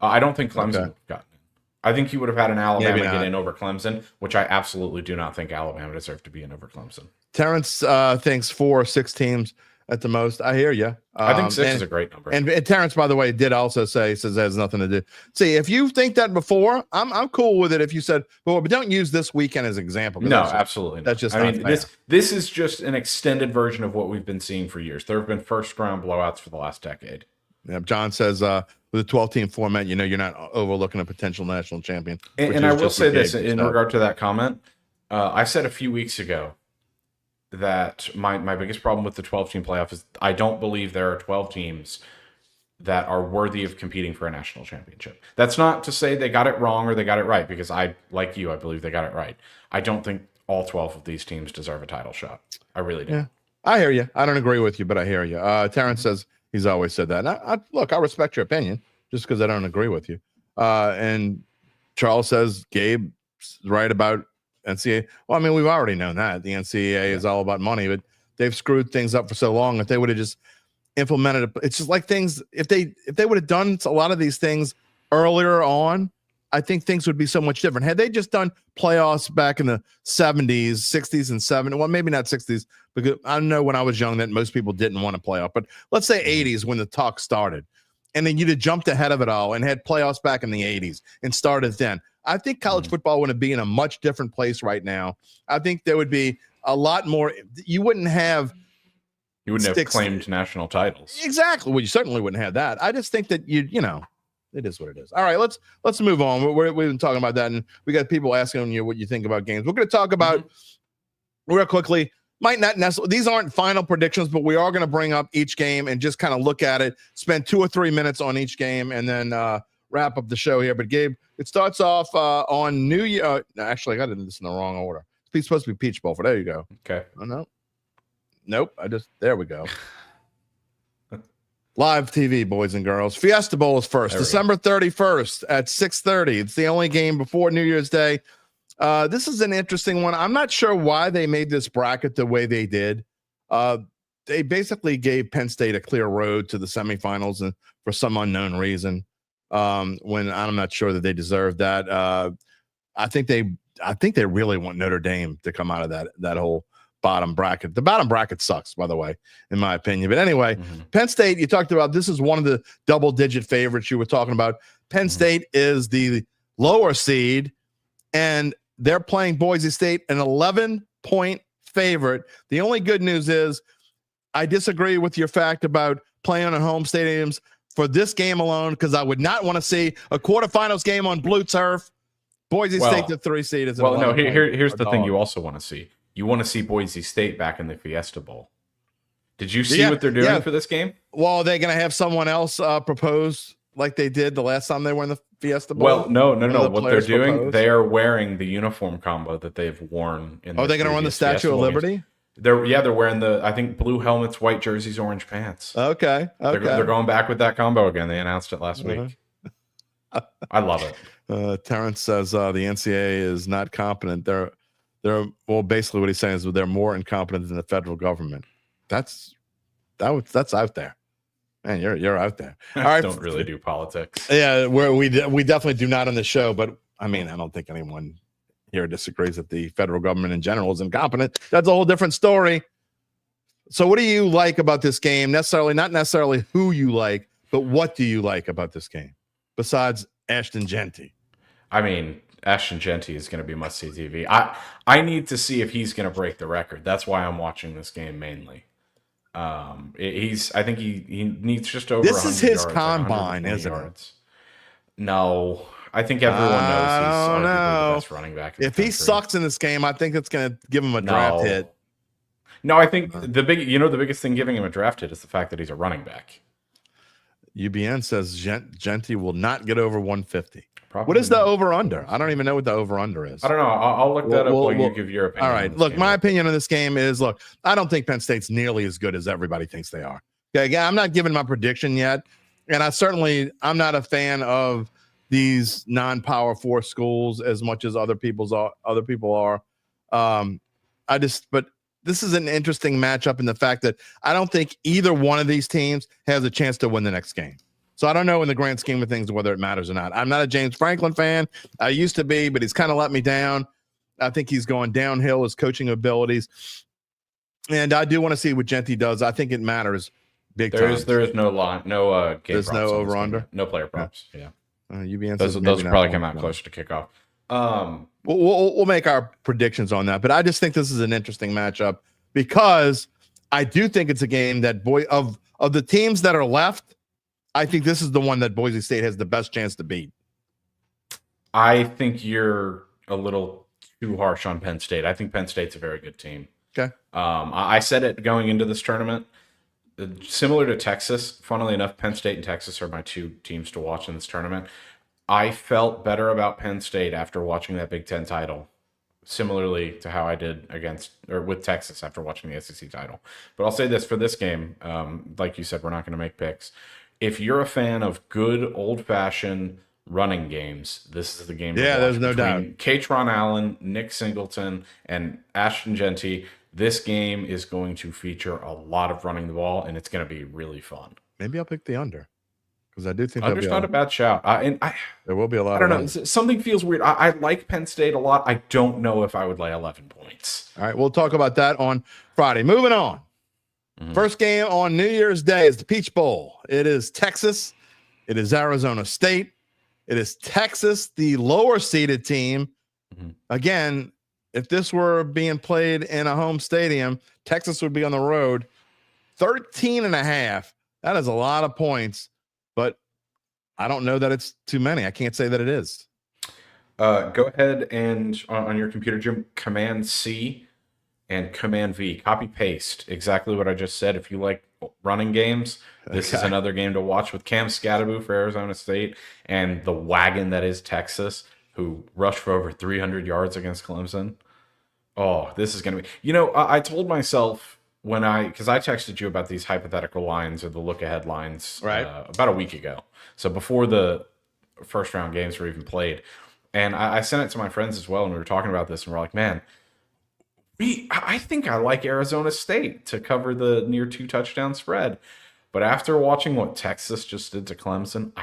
S4: I don't think Clemson would have gotten in. I think you would have had an Alabama get in over Clemson, which I absolutely do not think Alabama deserved to be in over Clemson.
S1: Terrence thinks 4 or 6 teams at the most. I hear you.
S4: I think 6 is a great number.
S1: And Terrence, by the way, did also say, says it has nothing to do. See, if you think that before, I'm cool with it. If you said, but don't use this weekend as an example.
S4: No, absolutely not.
S1: That's just.
S4: I mean, this is just an extended version of what we've been seeing for years. There have been first round blowouts for the last decade.
S1: Yeah, John says with a 12-team format, you're not overlooking a potential national champion.
S4: And I will say this in regard to that comment. I said a few weeks ago that my biggest problem with the 12-team playoff is I don't believe there are 12 teams that are worthy of competing for a national championship. That's not to say they got it wrong or they got it right, because I believe they got it right. I don't think all 12 of these teams deserve a title shot. I really don't.
S1: Yeah, I hear you. I don't agree with you, but I hear you. Terrence says he's always said that. And look, I respect your opinion just because I don't agree with you. And Charles says Gabe's right about NCAA. Well, I mean, we've already known that the NCAA is all about money, but they've screwed things up for so long. If they would have just implemented it, it's just like things. If they would have done a lot of these things earlier on, I think things would be so much different. Had they just done playoffs back in the 70s, 60s, and 70s, well, maybe not 60s, because I know when I was young that most people didn't want to playoff, but let's say 80s when the talk started, and then you'd have jumped ahead of it all and had playoffs back in the 80s and started then. I think college football would be in a much different place right now. I think there would be a lot more. You wouldn't have
S4: claimed national titles.
S1: Exactly. Well, you certainly wouldn't have that. I just think that it is what it is. All right, let's move on. We've been talking about that, and we got people asking you what you think about games. We're going to talk about real quickly. Might not necessarily. These aren't final predictions, but we are going to bring up each game and just kind of look at it. Spend 2 or 3 minutes on each game, and then wrap up the show here. But Gabe, it starts off on New Year. Actually, I got this in the wrong order. It's supposed to be Peach Bowl. There you go.
S4: Okay.
S1: Oh no. Nope. There we go. Live TV, boys and girls. Fiesta Bowl is first, December 31st at 6:30. It's the only game before New Year's Day. This is an interesting one. I'm not sure why they made this bracket the way they did. They basically gave Penn State a clear road to the semifinals, and for some unknown reason, when I'm not sure that they deserve that. I think they really want Notre Dame to come out of that whole bottom bracket. The bottom bracket sucks, by the way, in my opinion. But anyway, Penn State, you talked about, this is one of the double-digit favorites you were talking about. Penn State is the lower seed, and they're playing Boise State, an 11-point favorite. The only good news is I disagree with your fact about playing on home stadiums for this game alone, because I would not want to see a quarterfinals game on blue turf. Boise State, the 3 seed, is
S4: here's the thing you also want to see. You want to see Boise State back in the Fiesta Bowl. Did you see what they're doing for this game?
S1: Well, they're going to have someone else propose like they did the last time they were in the Fiesta Bowl.
S4: Well, no. What they're doing, they are wearing the uniform combo that they've worn. Are
S1: they going to run the Statue of Liberty?
S4: They're wearing I think blue helmets, white jerseys, orange pants.
S1: Okay.
S4: They're going back with that combo again. They announced it last week. I love it.
S1: Terrence says the NCAA is not competent. They're basically what he's saying is they're more incompetent than the federal government. That's out there. Man, you're out there. All right.
S4: Don't really do politics.
S1: Yeah, we definitely do not on the show, but I mean, I don't think anyone here disagrees that the federal government in general is incompetent. That's a whole different story. So what do you like about this game? Not necessarily who you like, but what do you like about this game besides Ashton Jeanty? I mean,
S4: Ashton Jeanty is going to be must-see TV. I need to see if he's going to break the record. That's why I'm watching this game mainly. I think he needs just over.
S1: This is his combine, isn't it?
S4: No, I think everyone knows he's arguably the best running back.
S1: If he sucks in this game, I think it's going to give him a draft hit.
S4: No, I think the biggest thing giving him a draft hit is the fact that he's a running back.
S1: UBN says Jeanty will not get over 150. Probably what is the over-under? I don't even know what the over-under is.
S4: I don't know. I'll look that up while you give your opinion.
S1: All right. Look, my opinion on this game is, I don't think Penn State's nearly as good as everybody thinks they are. Okay, again, I'm not giving my prediction yet, and I'm not a fan of these non-Power 4 schools as much as other people are. But this is an interesting matchup in the fact that I don't think either one of these teams has a chance to win the next game. So I don't know in the grand scheme of things whether it matters or not. I'm not a James Franklin fan. I used to be, but he's kind of let me down. I think he's going downhill, his coaching abilities. And I do want to see what Jeanty does. I think it matters big time.
S4: There is no line, no game.
S1: There's no over-under?
S4: No player props. Yeah.
S1: Those
S4: will probably come out closer to kickoff.
S1: We'll make our predictions on that. But I just think this is an interesting matchup because I do think it's a game that of the teams that are left, I think this is the one that Boise State has the best chance to beat.
S4: I think you're a little too harsh on Penn State. I think Penn State's a very good team.
S1: Okay.
S4: I said it going into this tournament. Similar to Texas, funnily enough, Penn State and Texas are my 2 teams to watch in this tournament. I felt better about Penn State after watching that Big Ten title, similarly to how I did with Texas after watching the SEC title. But I'll say this for this game, like you said, we're not going to make picks. If you're a fan of good old-fashioned running games, this is the game.
S1: Yeah, there's no doubt.
S4: Katron Allen, Nick Singleton, and Ashton Jeanty. This game is going to feature a lot of running the ball, and it's going to be really fun.
S1: Maybe I'll pick the under because I do think
S4: under's not a bad shout.
S1: There will be a lot.
S4: I don't know. Something feels weird. I like Penn State a lot. I don't know if I would lay 11 points.
S1: All right, we'll talk about that on Friday. Moving on. First game on New Year's Day is the Peach Bowl. It is Texas. It is Arizona State. It is Texas, the lower seeded team.
S4: Mm-hmm.
S1: Again, if this were being played in a home stadium, Texas would be on the road. 13.5. That is a lot of points, but I don't know that it's too many. I can't say that it is.
S4: Go ahead and on your computer, Jim, Command C and Command V. Copy paste exactly what I just said. If you like running games, this is another game to watch with Cam Scatterbo for Arizona State and the wagon that is Texas, who rushed for over 300 yards against Clemson. Oh, this is going to be... You know, I told myself because I texted you about these hypothetical lines or the look-ahead lines about a week ago. So before the first-round games were even played. And I sent it to my friends as well, and we were talking about this, and we're like, man, I think I like Arizona State to cover the near 2-touchdown spread. But after watching what Texas just did to Clemson,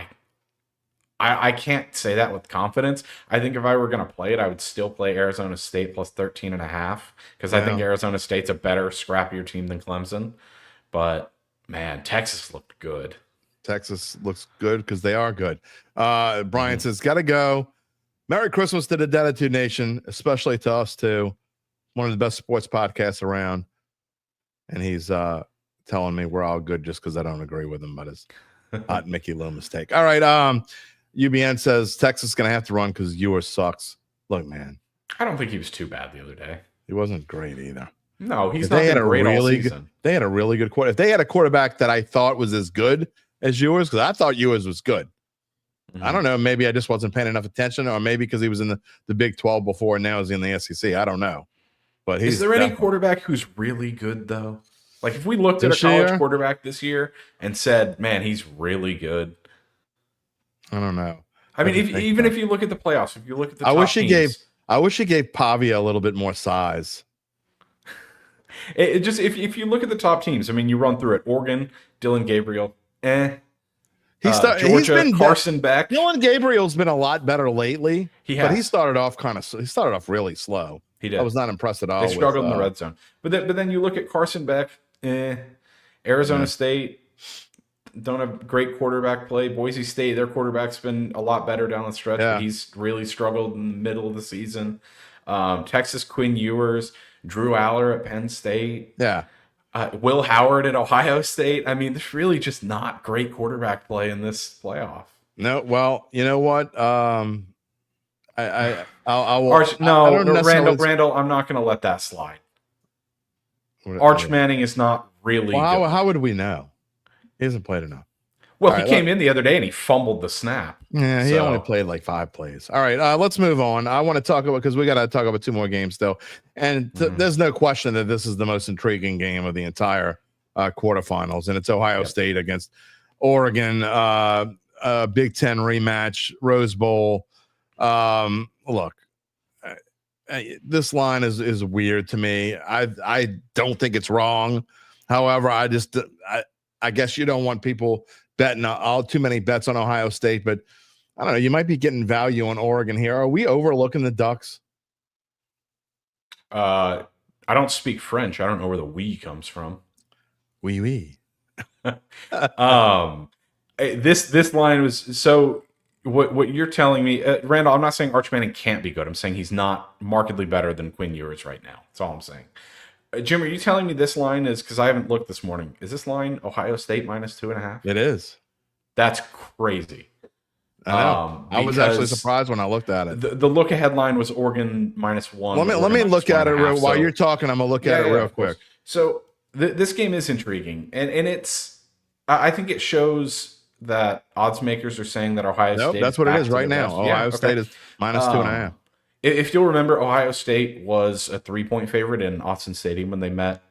S4: I can't say that with confidence. I think if I were going to play it, I would still play Arizona State plus 13.5 because I think Arizona State's a better, scrappier team than Clemson. But, man, Texas looked good.
S1: Texas looks good because they are good. Brian says, got to go. Merry Christmas to the Dattitude Nation, especially to us, too. One of the best sports podcasts around. And he's telling me we're all good just because I don't agree with him, but it's hot Mickey Lou mistake. All right. UBN says Texas is going to have to run because yours sucks. Look, man.
S4: I don't think he was too bad the other day.
S1: He wasn't great either.
S4: No, he's not been great all season.
S1: They had a really good quarterback. If they had a quarterback that I thought was as good as yours, because I thought yours was good. I don't know. Maybe I just wasn't paying enough attention, or maybe because he was in the Big 12 before and now he's in the SEC. I don't know. But
S4: is there any quarterback who's really good, though? Like, if we looked at a college quarterback this year and said, man, he's really good.
S1: I don't know.
S4: I mean, if you look at the playoffs, if you look at the top teams,
S1: I wish he gave Pavia a little bit more size.
S4: It just if you look at the top teams, I mean, you run through it. Oregon, Dylan Gabriel, Georgia, Carson Beck.
S1: Dylan Gabriel's been a lot better lately.
S4: But
S1: he started off really slow.
S4: He did.
S1: I was not impressed at all.
S4: They struggled in the red zone. But then you look at Carson Beck, Arizona State don't have great quarterback play. Boise State, their quarterback's been a lot better down the stretch, but he's really struggled in the middle of the season. Texas, Quinn Ewers, Drew Aller at Penn State.
S1: Yeah.
S4: Will Howard at Ohio State. I mean, there's really just not great quarterback play in this playoff.
S1: No, well, you know what? Randall,
S4: I'm not going to let that slide. Arch Manning is not really good.
S1: How would we know? He hasn't played enough.
S4: Well, he came in the other day and he fumbled the snap.
S1: Yeah, he only played like 5 plays. All right, let's move on. I want to talk about, because we got to talk about 2 more games still. And there's no question that this is the most intriguing game of the entire quarterfinals. And it's Ohio State against Oregon, Big Ten rematch, Rose Bowl. Look, this line is weird to me. I don't think it's wrong. However, I guess you don't want people betting all too many bets on Ohio State, but I don't know. You might be getting value on Oregon here. Are we overlooking the Ducks?
S4: I don't speak French. I don't know where the "we" comes from.
S1: Oui.
S4: This line was so. What you're telling me, Randall? I'm not saying Arch Manning can't be good. I'm saying he's not markedly better than Quinn Ewers right now. That's all I'm saying. Jim, are you telling me this line is, because I haven't looked this morning, is this line Ohio State minus 2.5?
S1: It is.
S4: That's crazy.
S1: I know. I was actually surprised when I looked at it.
S4: The look ahead line was Oregon -1.
S1: Let me look at it while you're talking. I'm gonna look at it real quick.
S4: So this game is intriguing, and I think it shows that odds makers are saying that Ohio State.
S1: That's what it is right now. Ohio State is minus 2.5.
S4: If you'll remember, Ohio State was a 3-point favorite in Autzen Stadium when they met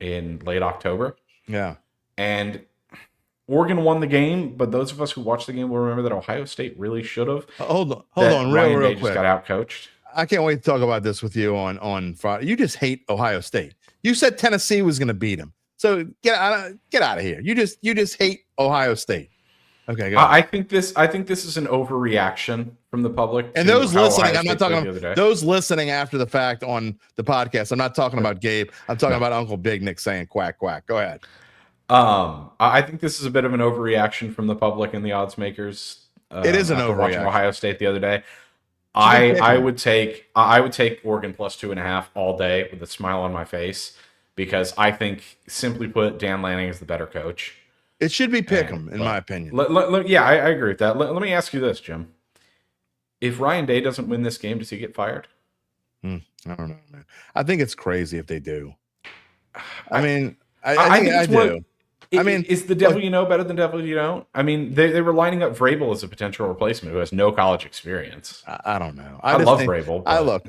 S4: in late October.
S1: Yeah.
S4: And Oregon won the game, but those of us who watched the game will remember that Ohio State really should have.
S1: Hold on, real quick.
S4: Just got outcoached.
S1: I can't wait to talk about this with you on Friday. You just hate Ohio State. You said Tennessee was going to beat them. So get out of here. You just hate Ohio State. Okay, go ahead.
S4: I think this is an overreaction from the public.
S1: And those listening, I'm not talking about those listening after the fact on the podcast. I'm not talking about Gabe. I'm talking about Uncle Big Nick saying quack quack. Go ahead.
S4: I think this is a bit of an overreaction from the public and the odds makers.
S1: It is an
S4: after watching
S1: overreaction.
S4: Ohio State the other day. I would take Oregon plus 2.5 all day with a smile on my face, because I think, simply put, Dan Lanning is the better coach.
S1: It should be Pick'em, in my opinion.
S4: I agree with that. Let me ask you this, Jim. If Ryan Day doesn't win this game, does he get fired?
S1: I don't know, man. I think it's crazy if they do. I mean, I think I do.
S4: Is the devil you know better than devil you don't? I mean, they were lining up Vrabel as a potential replacement who has no college experience.
S1: I don't know.
S4: I love Vrabel.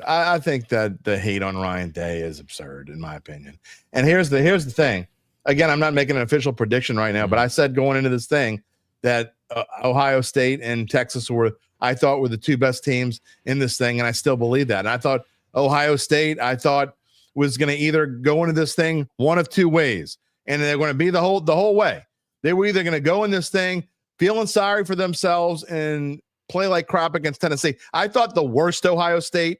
S1: I think that the hate on Ryan Day is absurd, in my opinion. And here's the thing. Again, I'm not making an official prediction right now, but I said going into this thing that Ohio State and Texas I thought were the two best teams in this thing, and I still believe that. And I thought Ohio State, was going to either go into this thing one of two ways, and they're going to be the whole way. They were either going to go in this thing feeling sorry for themselves and play like crap against Tennessee. I thought the worst Ohio State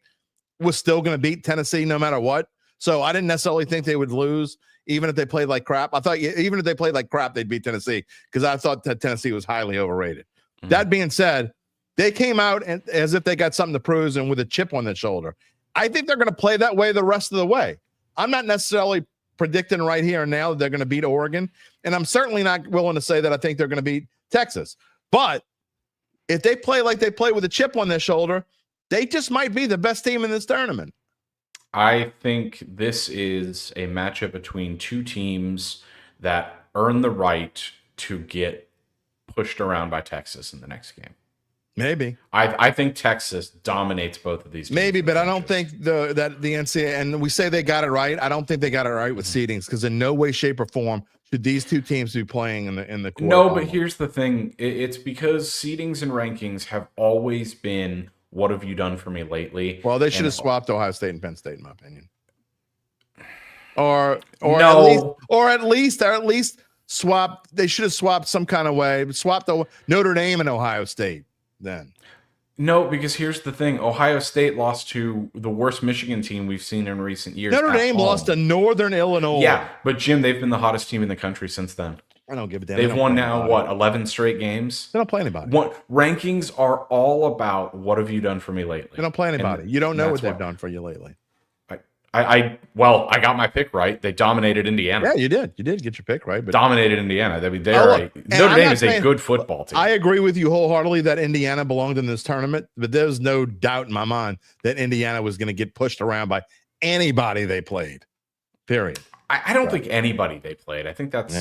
S1: was still going to beat Tennessee no matter what. So I didn't necessarily think they would lose, even if they played like crap. I thought even if they played like crap, they'd beat Tennessee, because I thought that Tennessee was highly overrated. Mm-hmm. That being said, they came out as if they got something to prove and with a chip on their shoulder. I think they're going to play that way the rest of the way. I'm not necessarily predicting right here and now that they're going to beat Oregon, and I'm certainly not willing to say that I think they're going to beat Texas. But if they play like they play with a chip on their shoulder, they just might be the best team in this tournament.
S4: I think this is a matchup between two teams that earn the right to get pushed around by Texas in the next game.
S1: Maybe.
S4: I think Texas dominates both of these teams.
S1: Maybe, but I don't think that the NCAA, and we say they got it right, I don't think they got it right with seedings, because in no way, shape, or form should these two teams be playing in the quarterfinal.
S4: No, but here's the thing. It's because seedings and rankings have always been, what have you done for me lately?
S1: Well, they should have swapped Ohio State and Penn State, in my opinion. Or at least swap. They should have swapped some kind of way. Swap the Notre Dame and Ohio State then.
S4: No, because here's the thing. Ohio State lost to the worst Michigan team we've seen in recent years.
S1: Notre Dame lost to Northern Illinois.
S4: Yeah, but Jim, they've been the hottest team in the country since then.
S1: I don't give a damn.
S4: They've won now, 11 straight games?
S1: They don't play anybody.
S4: Rankings are all about, what have you done for me lately?
S1: They don't play anybody. You don't know what they've done for you lately.
S4: I got my pick right. They dominated Indiana.
S1: Yeah, you did. You did get your pick right. But
S4: dominated Indiana. I mean, Notre Dame is a good football team.
S1: I agree with you wholeheartedly that Indiana belonged in this tournament, but there's no doubt in my mind that Indiana was going to get pushed around by anybody they played. Period.
S4: I don't think anybody they played. I think that's.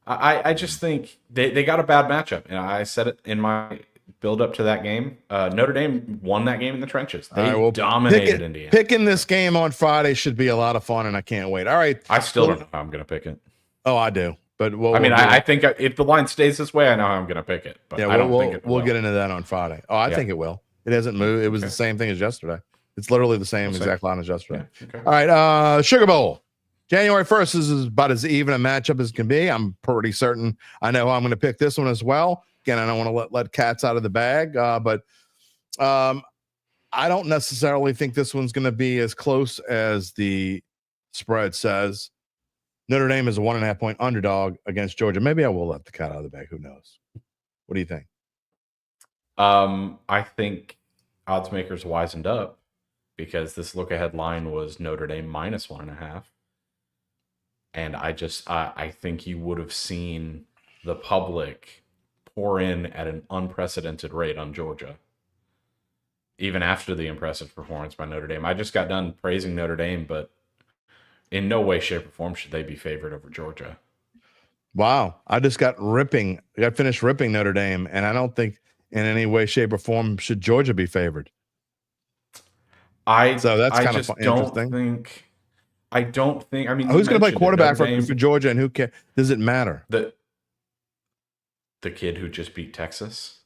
S4: I just think they got a bad matchup. And I said it in my build up to that game. Notre Dame won that game in the trenches. They dominated Indiana.
S1: Picking this game on Friday should be a lot of fun, and I can't wait. All right.
S4: I still don't know how I'm going to pick it.
S1: Oh, I do. But
S4: I think if the line stays this way, I know how I'm going to pick it. But I don't think it will.
S1: We'll get into that on Friday. Oh, I think it will. It hasn't moved. It was the same thing as yesterday. It's literally the same exact line as yesterday. Yeah, okay. All right. Sugar Bowl. January 1st is about as even a matchup as can be. I'm pretty certain I know I'm going to pick this one as well. Again, I don't want to let cats out of the bag, but I don't necessarily think this one's going to be as close as the spread says. Notre Dame is a 1.5 point underdog against Georgia. Maybe I will let the cat out of the bag. Who knows? What do you think?
S4: I think odds makers wisened up, because this look ahead line was Notre Dame minus 1.5. And I think you would have seen the public pour in at an unprecedented rate on Georgia, even after the impressive performance by Notre Dame. I just got done praising Notre Dame, but in no way, shape, or form should they be favored over Georgia.
S1: Wow. I got finished ripping Notre Dame, and I don't think in any way, shape, or form should Georgia be favored.
S4: So that's kind of interesting. I don't think. I mean,
S1: who's going to play quarterback for Georgia, and who cares? Does it matter?
S4: The kid who just beat Texas.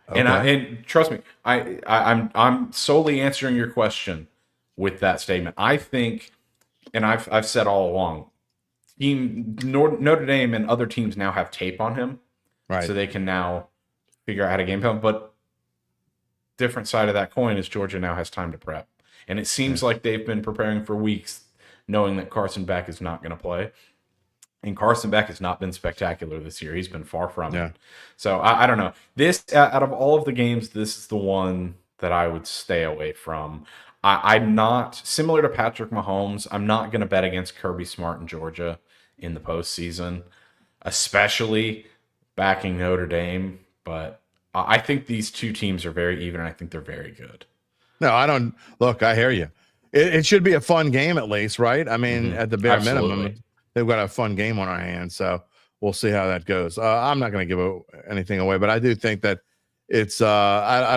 S4: Okay. And trust me, I'm solely answering your question with that statement. I think, and I've said all along, Notre Dame and other teams now have tape on him, right? So they can now figure out how to game plan. But different side of that coin is Georgia now has time to prep, and it seems like they've been preparing for weeks, knowing that Carson Beck is not going to play. And Carson Beck has not been spectacular this year. He's been far from
S1: Yeah.
S4: it. So I don't know. This, out of all of the games, this is the one that I would stay away from. I'm not, similar to Patrick Mahomes, I'm not going to bet against Kirby Smart in Georgia in the postseason, especially backing Notre Dame. But I think these two teams are very even, and I think they're very good.
S1: No, I don't. Look, I hear you. It should be a fun game at least, right? I mean, at the bare minimum, they've got a fun game on our hands. So we'll see how that goes. I'm not going to give anything away, but I do think that it's I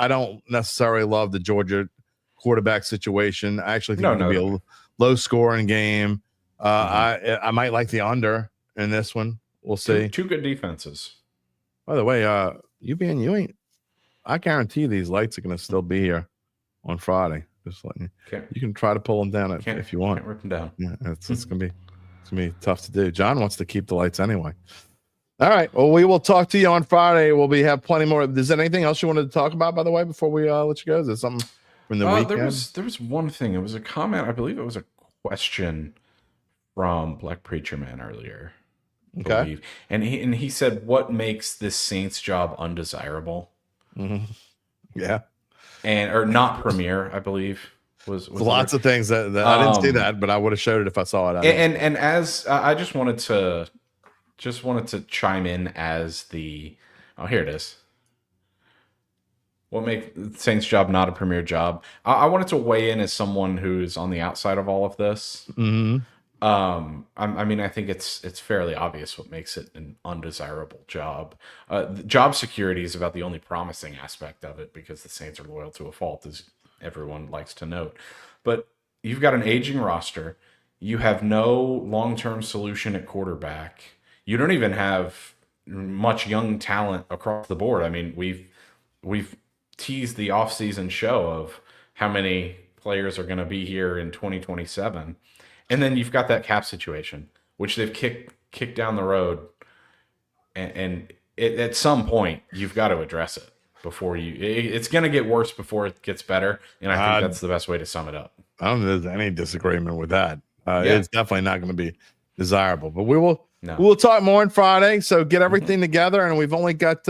S1: don't necessarily love the Georgia quarterback situation. I actually think it'll be a low scoring game. I might like the under in this one. We'll see.
S4: Two good defenses.
S1: By the way, you ain't. I guarantee these lights are going to still be here on Friday. Just letting you can try to pull them down if you want.
S4: Can't rip them down.
S1: Yeah, it's gonna be tough to do. John wants to keep the lights anyway. All right. Well, we will talk to you on Friday. Have plenty more. Is there anything else you wanted to talk about, by the way, before we let you go? Is there something from the weekend?
S4: There was one thing. It was a comment. I believe it was a question from Black Preacher Man earlier.
S1: Okay.
S4: And he said, "What makes this Saints job undesirable?"
S1: Mm-hmm. Yeah.
S4: Or not premier, I believe was
S1: lots of things that I didn't see that, but I would have showed it if I saw it.
S4: And as I just wanted to chime in as the here it is. What makes the Saints job not a premier job? I wanted to weigh in as someone who's on the outside of all of this.
S1: Mm-hmm.
S4: I mean, I think it's fairly obvious what makes it an undesirable job. Job security is about the only promising aspect of it because the Saints are loyal to a fault, as everyone likes to note. But you've got an aging roster. You have no long-term solution at quarterback. You don't even have much young talent across the board. I mean, we've teased the offseason show of how many players are going to be here in 2027. And then you've got that cap situation, which they've kicked down the road, and at some point you've got to address it before it's going to get worse before it gets better, and I think that's the best way to sum it up. I
S1: don't think there's any disagreement with that. It's definitely not going to be desirable, but we will talk more on Friday. So get everything together, and we've only got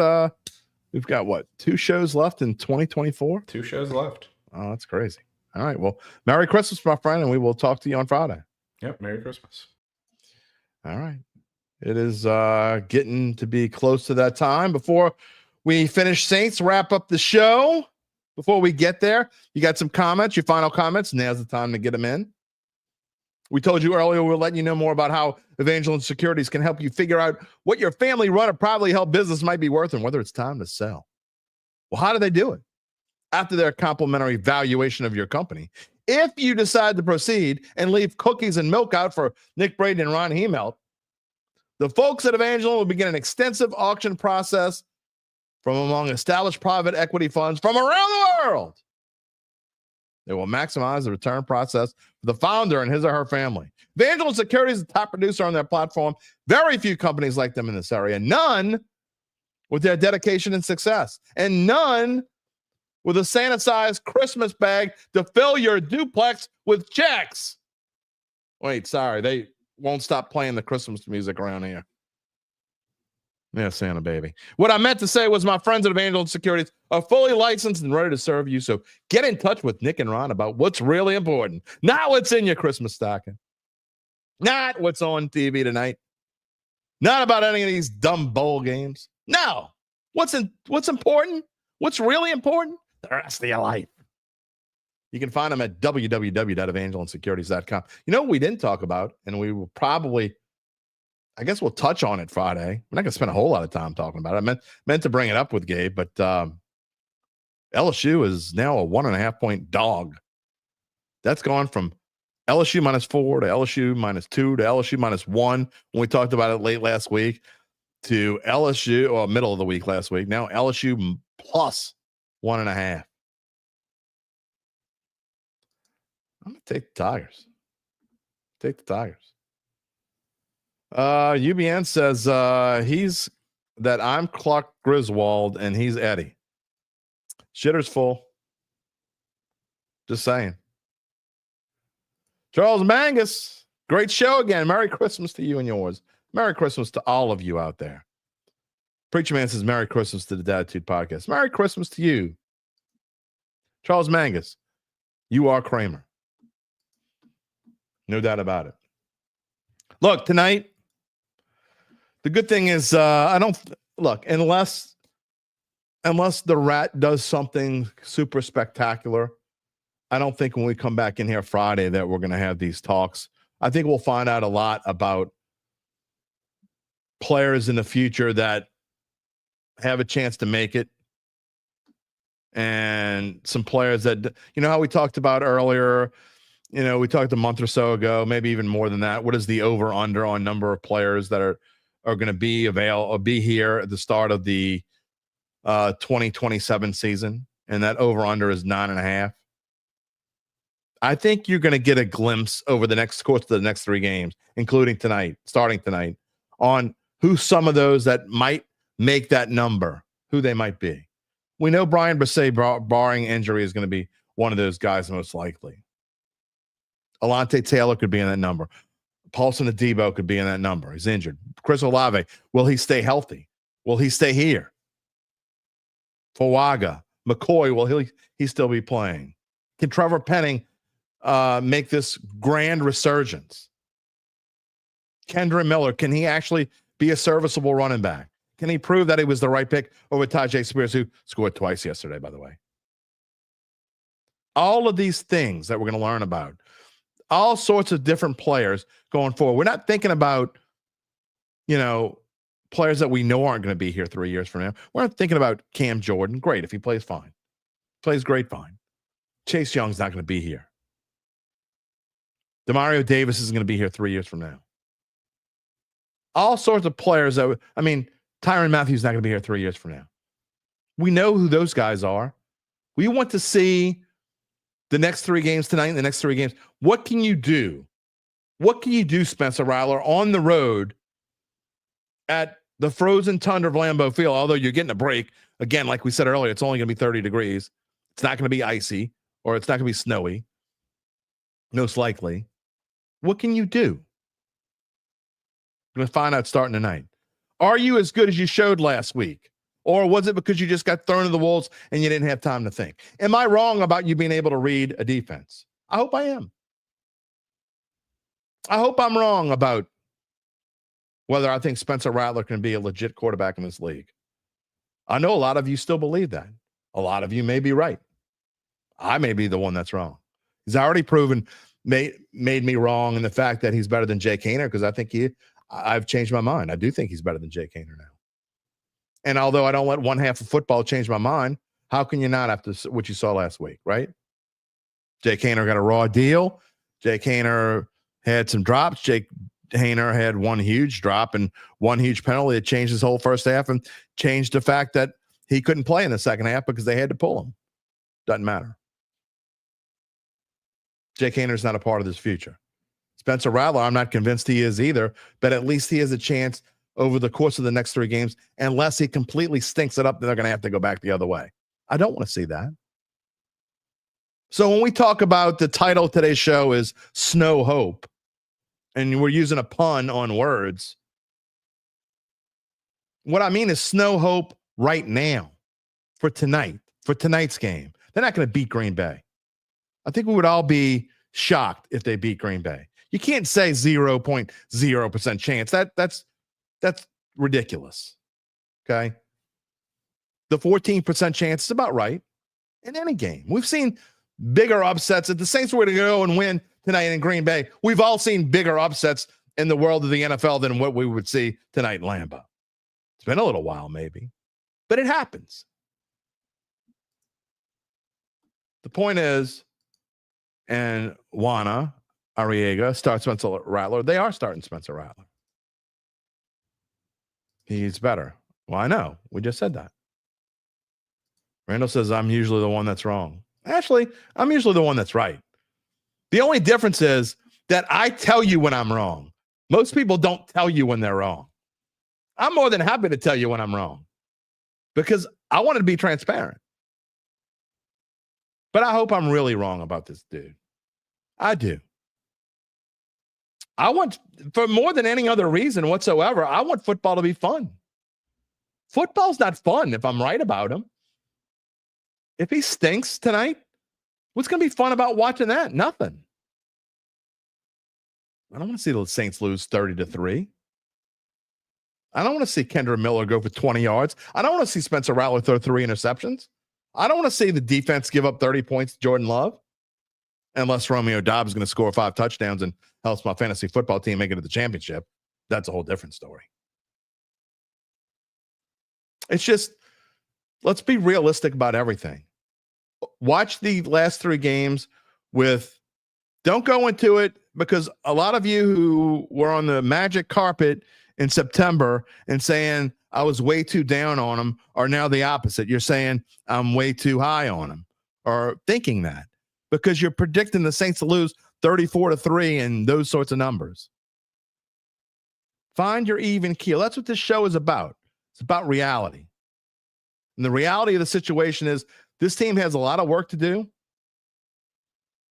S1: what, 2 shows left in 2024?
S4: 2 shows left.
S1: Oh, that's crazy. All right. Well, Merry Christmas, my friend, and we will talk to you on Friday.
S4: Yep. Merry Christmas.
S1: All right. It is getting to be close to that time. Before we finish Saints, wrap up the show. Before we get there, you got some comments, your final comments. Now's the time to get them in. We told you earlier we're letting you know more about how Evangeline Securities can help you figure out what your family-run or privately held business might be worth and whether it's time to sell. Well, how do they do it? After their complimentary valuation of your company, if you decide to proceed and leave cookies and milk out for Nick Braden and Ron Hemelt, the folks at Evangeline will begin an extensive auction process from among established private equity funds from around the world. They will maximize the return process for the founder and his or her family. Evangeline Securities is the top producer on their platform. Very few companies like them in this area. None with their dedication and success. And none with a Santa-sized Christmas bag to fill your duplex with checks. Wait, sorry. They won't stop playing the Christmas music around here. Yeah, Santa baby. What I meant to say was my friends at Evangeline Securities are fully licensed and ready to serve you. So get in touch with Nick and Ron about what's really important. Not what's in your Christmas stocking. Not what's on TV tonight. Not about any of these dumb bowl games. No. What's important? What's really important? The rest of your life. You can find them at www.evangelinesecurities.com. You know what we didn't talk about, and we will probably, I guess we'll touch on it Friday. We're not going to spend a whole lot of time talking about it. I meant to bring it up with Gabe, but LSU is now a 1.5-point dog. That's gone from LSU -4 to LSU -2 to LSU -1 when we talked about it late last week to LSU, or middle of the week last week. Now LSU plus 1.5. I'm going to take the Tigers. Take the Tigers. UBN says I'm Clark Griswold and he's Eddie. Shitter's full. Just saying. Charles Mangus, Great show again. Merry Christmas to you and yours. Merry Christmas to all of you out there. Preacher Man says, Merry Christmas to the Dattitude podcast. Merry Christmas to you. Charles Mangus, you are Kramer. No doubt about it. Look, tonight, the good thing is, unless the Rat does something super spectacular, I don't think when we come back in here Friday that we're going to have these talks. I think we'll find out a lot about players in the future that have a chance to make it, and some players that, how we talked about earlier, we talked a month or so ago, maybe even more than that. What is the over under on number of players that are going to be here at the start of the 2027 season? And that over under is 9.5. I think you're going to get a glimpse over the course of the next 3 games, including starting tonight, on who some of those that might make that number, who they might be. We know Brian Brisset, barring injury, is going to be one of those guys most likely. Alante Taylor could be in that number. Paulson Adebo could be in that number. He's injured. Chris Olave, will he stay healthy? Will he stay here? Fuaga, McCoy, will he still be playing? Can Trevor Penning make this grand resurgence? Kendra Miller, can he actually be a serviceable running back? Can he prove that he was the right pick over Tajay Spears, who scored twice yesterday, by the way? All of these things that we're going to learn about, all sorts of different players going forward. We're not thinking about, players that we know aren't going to be here 3 years from now. We're not thinking about Cam Jordan. Great. If he plays, fine. Plays great, fine. Chase Young's not going to be here. Demario Davis is going to be here 3 years from now. All sorts of players Tyrann Mathieu not going to be here 3 years from now. We know who those guys are. We want to see the next 3 games tonight and the next 3 games. What can you do? What can you do, Spencer Rattler, on the road at the frozen tundra of Lambeau Field? Although you're getting a break. Again, like we said earlier, it's only going to be 30 degrees. It's not going to be icy, or it's not going to be snowy. Most likely. What can you do? We're going to find out starting tonight. Are you as good as you showed last week? Or was it because you just got thrown to the wolves and you didn't have time to think? Am I wrong about you being able to read a defense? I hope I am. I hope I'm wrong about whether I think Spencer Rattler can be a legit quarterback in this league. I know a lot of you still believe that. A lot of you may be right. I may be the one that's wrong. He's already proven, made me wrong in the fact that he's better than Jake Haener, because I think I've changed my mind. I do think he's better than Jake Haener now. And although I don't let one half of football change my mind, how can you not after what you saw last week, right? Jake Haener got a raw deal. Jake Haener had some drops. Jake Haener had one huge drop and one huge penalty that changed his whole first half and changed the fact that he couldn't play in the second half because they had to pull him. Doesn't matter. Jake Haener's not a part of this future. Spencer Rattler, I'm not convinced he is either, but at least he has a chance over the course of the next 3 games, unless he completely stinks it up, then they're going to have to go back the other way. I don't want to see that. So when we talk about the title of today's show is Snow Hope, and we're using a pun on words, what I mean is Snow Hope right now for tonight's game. They're not going to beat Green Bay. I think we would all be shocked if they beat Green Bay. You can't say 0.0% chance. That's ridiculous. Okay. The 14% chance is about right in any game. We've seen bigger upsets. If the Saints were to go and win tonight in Green Bay, we've all seen bigger upsets in the world of the NFL than what we would see tonight in Lambeau. It's been a little while, maybe, but it happens. The point is, and Juana Arriaga starts Spencer Rattler. They are starting Spencer Rattler. He's better. Well, I know. We just said that. Randall says, I'm usually the one that's wrong. Actually, I'm usually the one that's right. The only difference is that I tell you when I'm wrong. Most people don't tell you when they're wrong. I'm more than happy to tell you when I'm wrong because I want to be transparent. But I hope I'm really wrong about this dude. I do. for more than any other reason whatsoever, I want football to be fun. Football's not fun if I'm right about him. If he stinks tonight, what's going to be fun about watching that? Nothing. I don't want to see the Saints lose 30-3. I don't want to see Kendra Miller go for 20 yards. I don't want to see Spencer Rattler throw 3 interceptions. I don't want to see the defense give up 30 points to Jordan Love. Unless Romeo Dobbs is going to score 5 touchdowns and helps my fantasy football team make it to the championship. That's a whole different story. It's just, let's be realistic about everything. Watch the last 3 games don't go into it, because a lot of you who were on the magic carpet in September and saying I was way too down on them are now the opposite. You're saying I'm way too high on them, or thinking that, because you're predicting the Saints to lose 34-3 and those sorts of numbers. Find your even keel. That's what this show is about. It's about reality. And the reality of the situation is this team has a lot of work to do,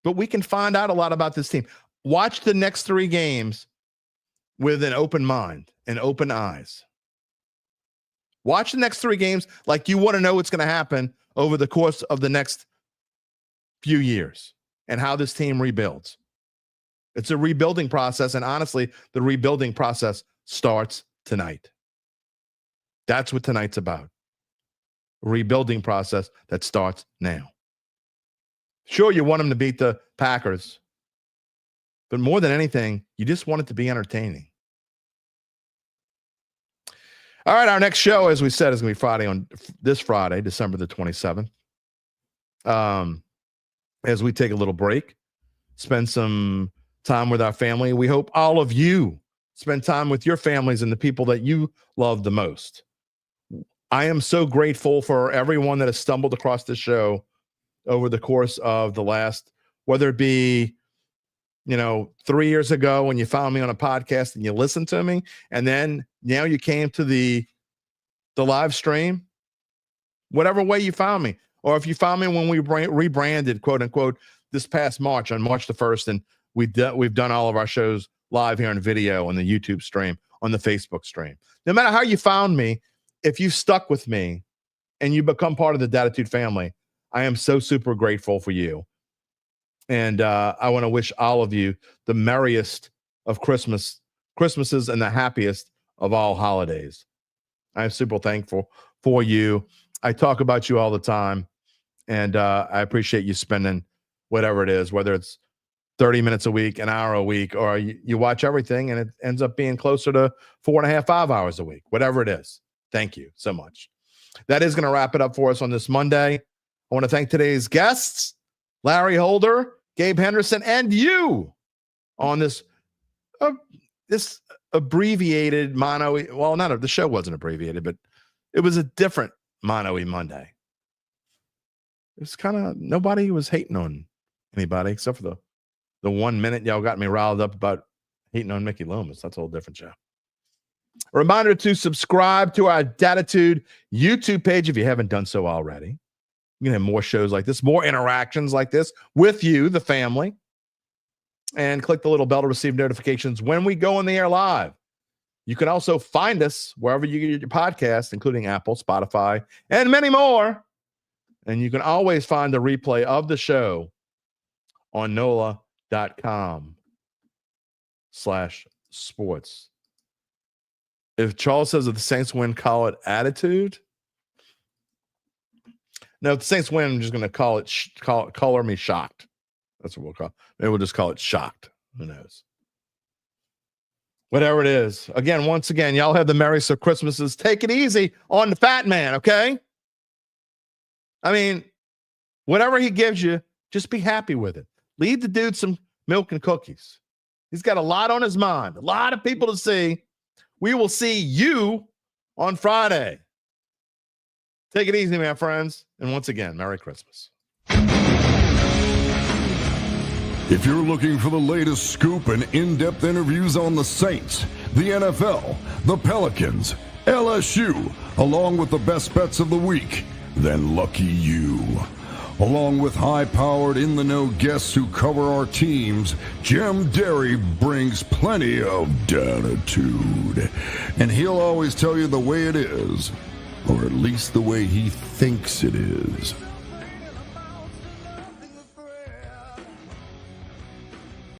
S1: but we can find out a lot about this team. Watch the next 3 games with an open mind and open eyes. Watch the next 3 games like you want to know what's going to happen over the course of the next few years and how this team rebuilds. It's a rebuilding process, and honestly, the rebuilding process starts tonight. That's what tonight's about. A rebuilding process that starts now. Sure, you want them to beat the Packers, but more than anything, you just want it to be entertaining. All right, our next show, as we said, is going to be this Friday, December the 27th. As we take a little break, spend some time with our family. We hope all of you spend time with your families and the people that you love the most. I am so grateful for everyone that has stumbled across this show over the course of the last, whether it be 3 years ago when you found me on a podcast and you listened to me, and then now you came to the live stream, whatever way you found me, or if you found me when we rebranded, quote unquote, this past March, on March the 1st, and we've done all of our shows live here on video, on the YouTube stream, on the Facebook stream. No matter how you found me, if you stuck with me and you become part of the Dattitude family, I am so super grateful for you. And I want to wish all of you the merriest of Christmases and the happiest of all holidays. I'm super thankful for you. I talk about you all the time, and I appreciate you spending whatever it is, whether it's 30 minutes a week, an hour a week, or you watch everything and it ends up being closer to 4.5, 5 hours a week, whatever it is. Thank you so much. That is going to wrap it up for us on this Monday. I want to thank today's guests, Larry Holder, Gabe Henderson, and you on this abbreviated Mano. Well, the show wasn't abbreviated, but it was a different Mano E Monday. It was kind of, nobody was hating on anybody except for the 1 minute y'all got me riled up about hating on Mickey Loomis. That's a whole different show. A reminder to subscribe to our Dattitude YouTube page if you haven't done so already. You're going to have more shows like this, more interactions like this with you, the family. And click the little bell to receive notifications when we go on the air live. You can also find us wherever you get your podcasts, including Apple, Spotify, and many more. And you can always find the replay of the show on NOLA.com/sports. If Charles says if the Saints win, call it attitude. No, if the Saints win, I'm just going to call it color me shocked. That's what we'll call it. Maybe we'll just call it shocked. Who knows? Whatever it is. Again, once again, y'all have the merriest of Christmases. Take it easy on the fat man, okay? I mean, whatever he gives you, just be happy with it. Leave the dude some milk and cookies. He's got a lot on his mind, a lot of people to see. We will see you on Friday. Take it easy, my friends. And once again, Merry Christmas.
S2: If you're looking for the latest scoop and in-depth interviews on the Saints, the NFL, the Pelicans, LSU, along with the best bets of the week, then lucky you. Along with high-powered, in-the-know guests who cover our teams, Jim Derry brings plenty of Dattitude. And he'll always tell you the way it is, or at least the way he thinks it is.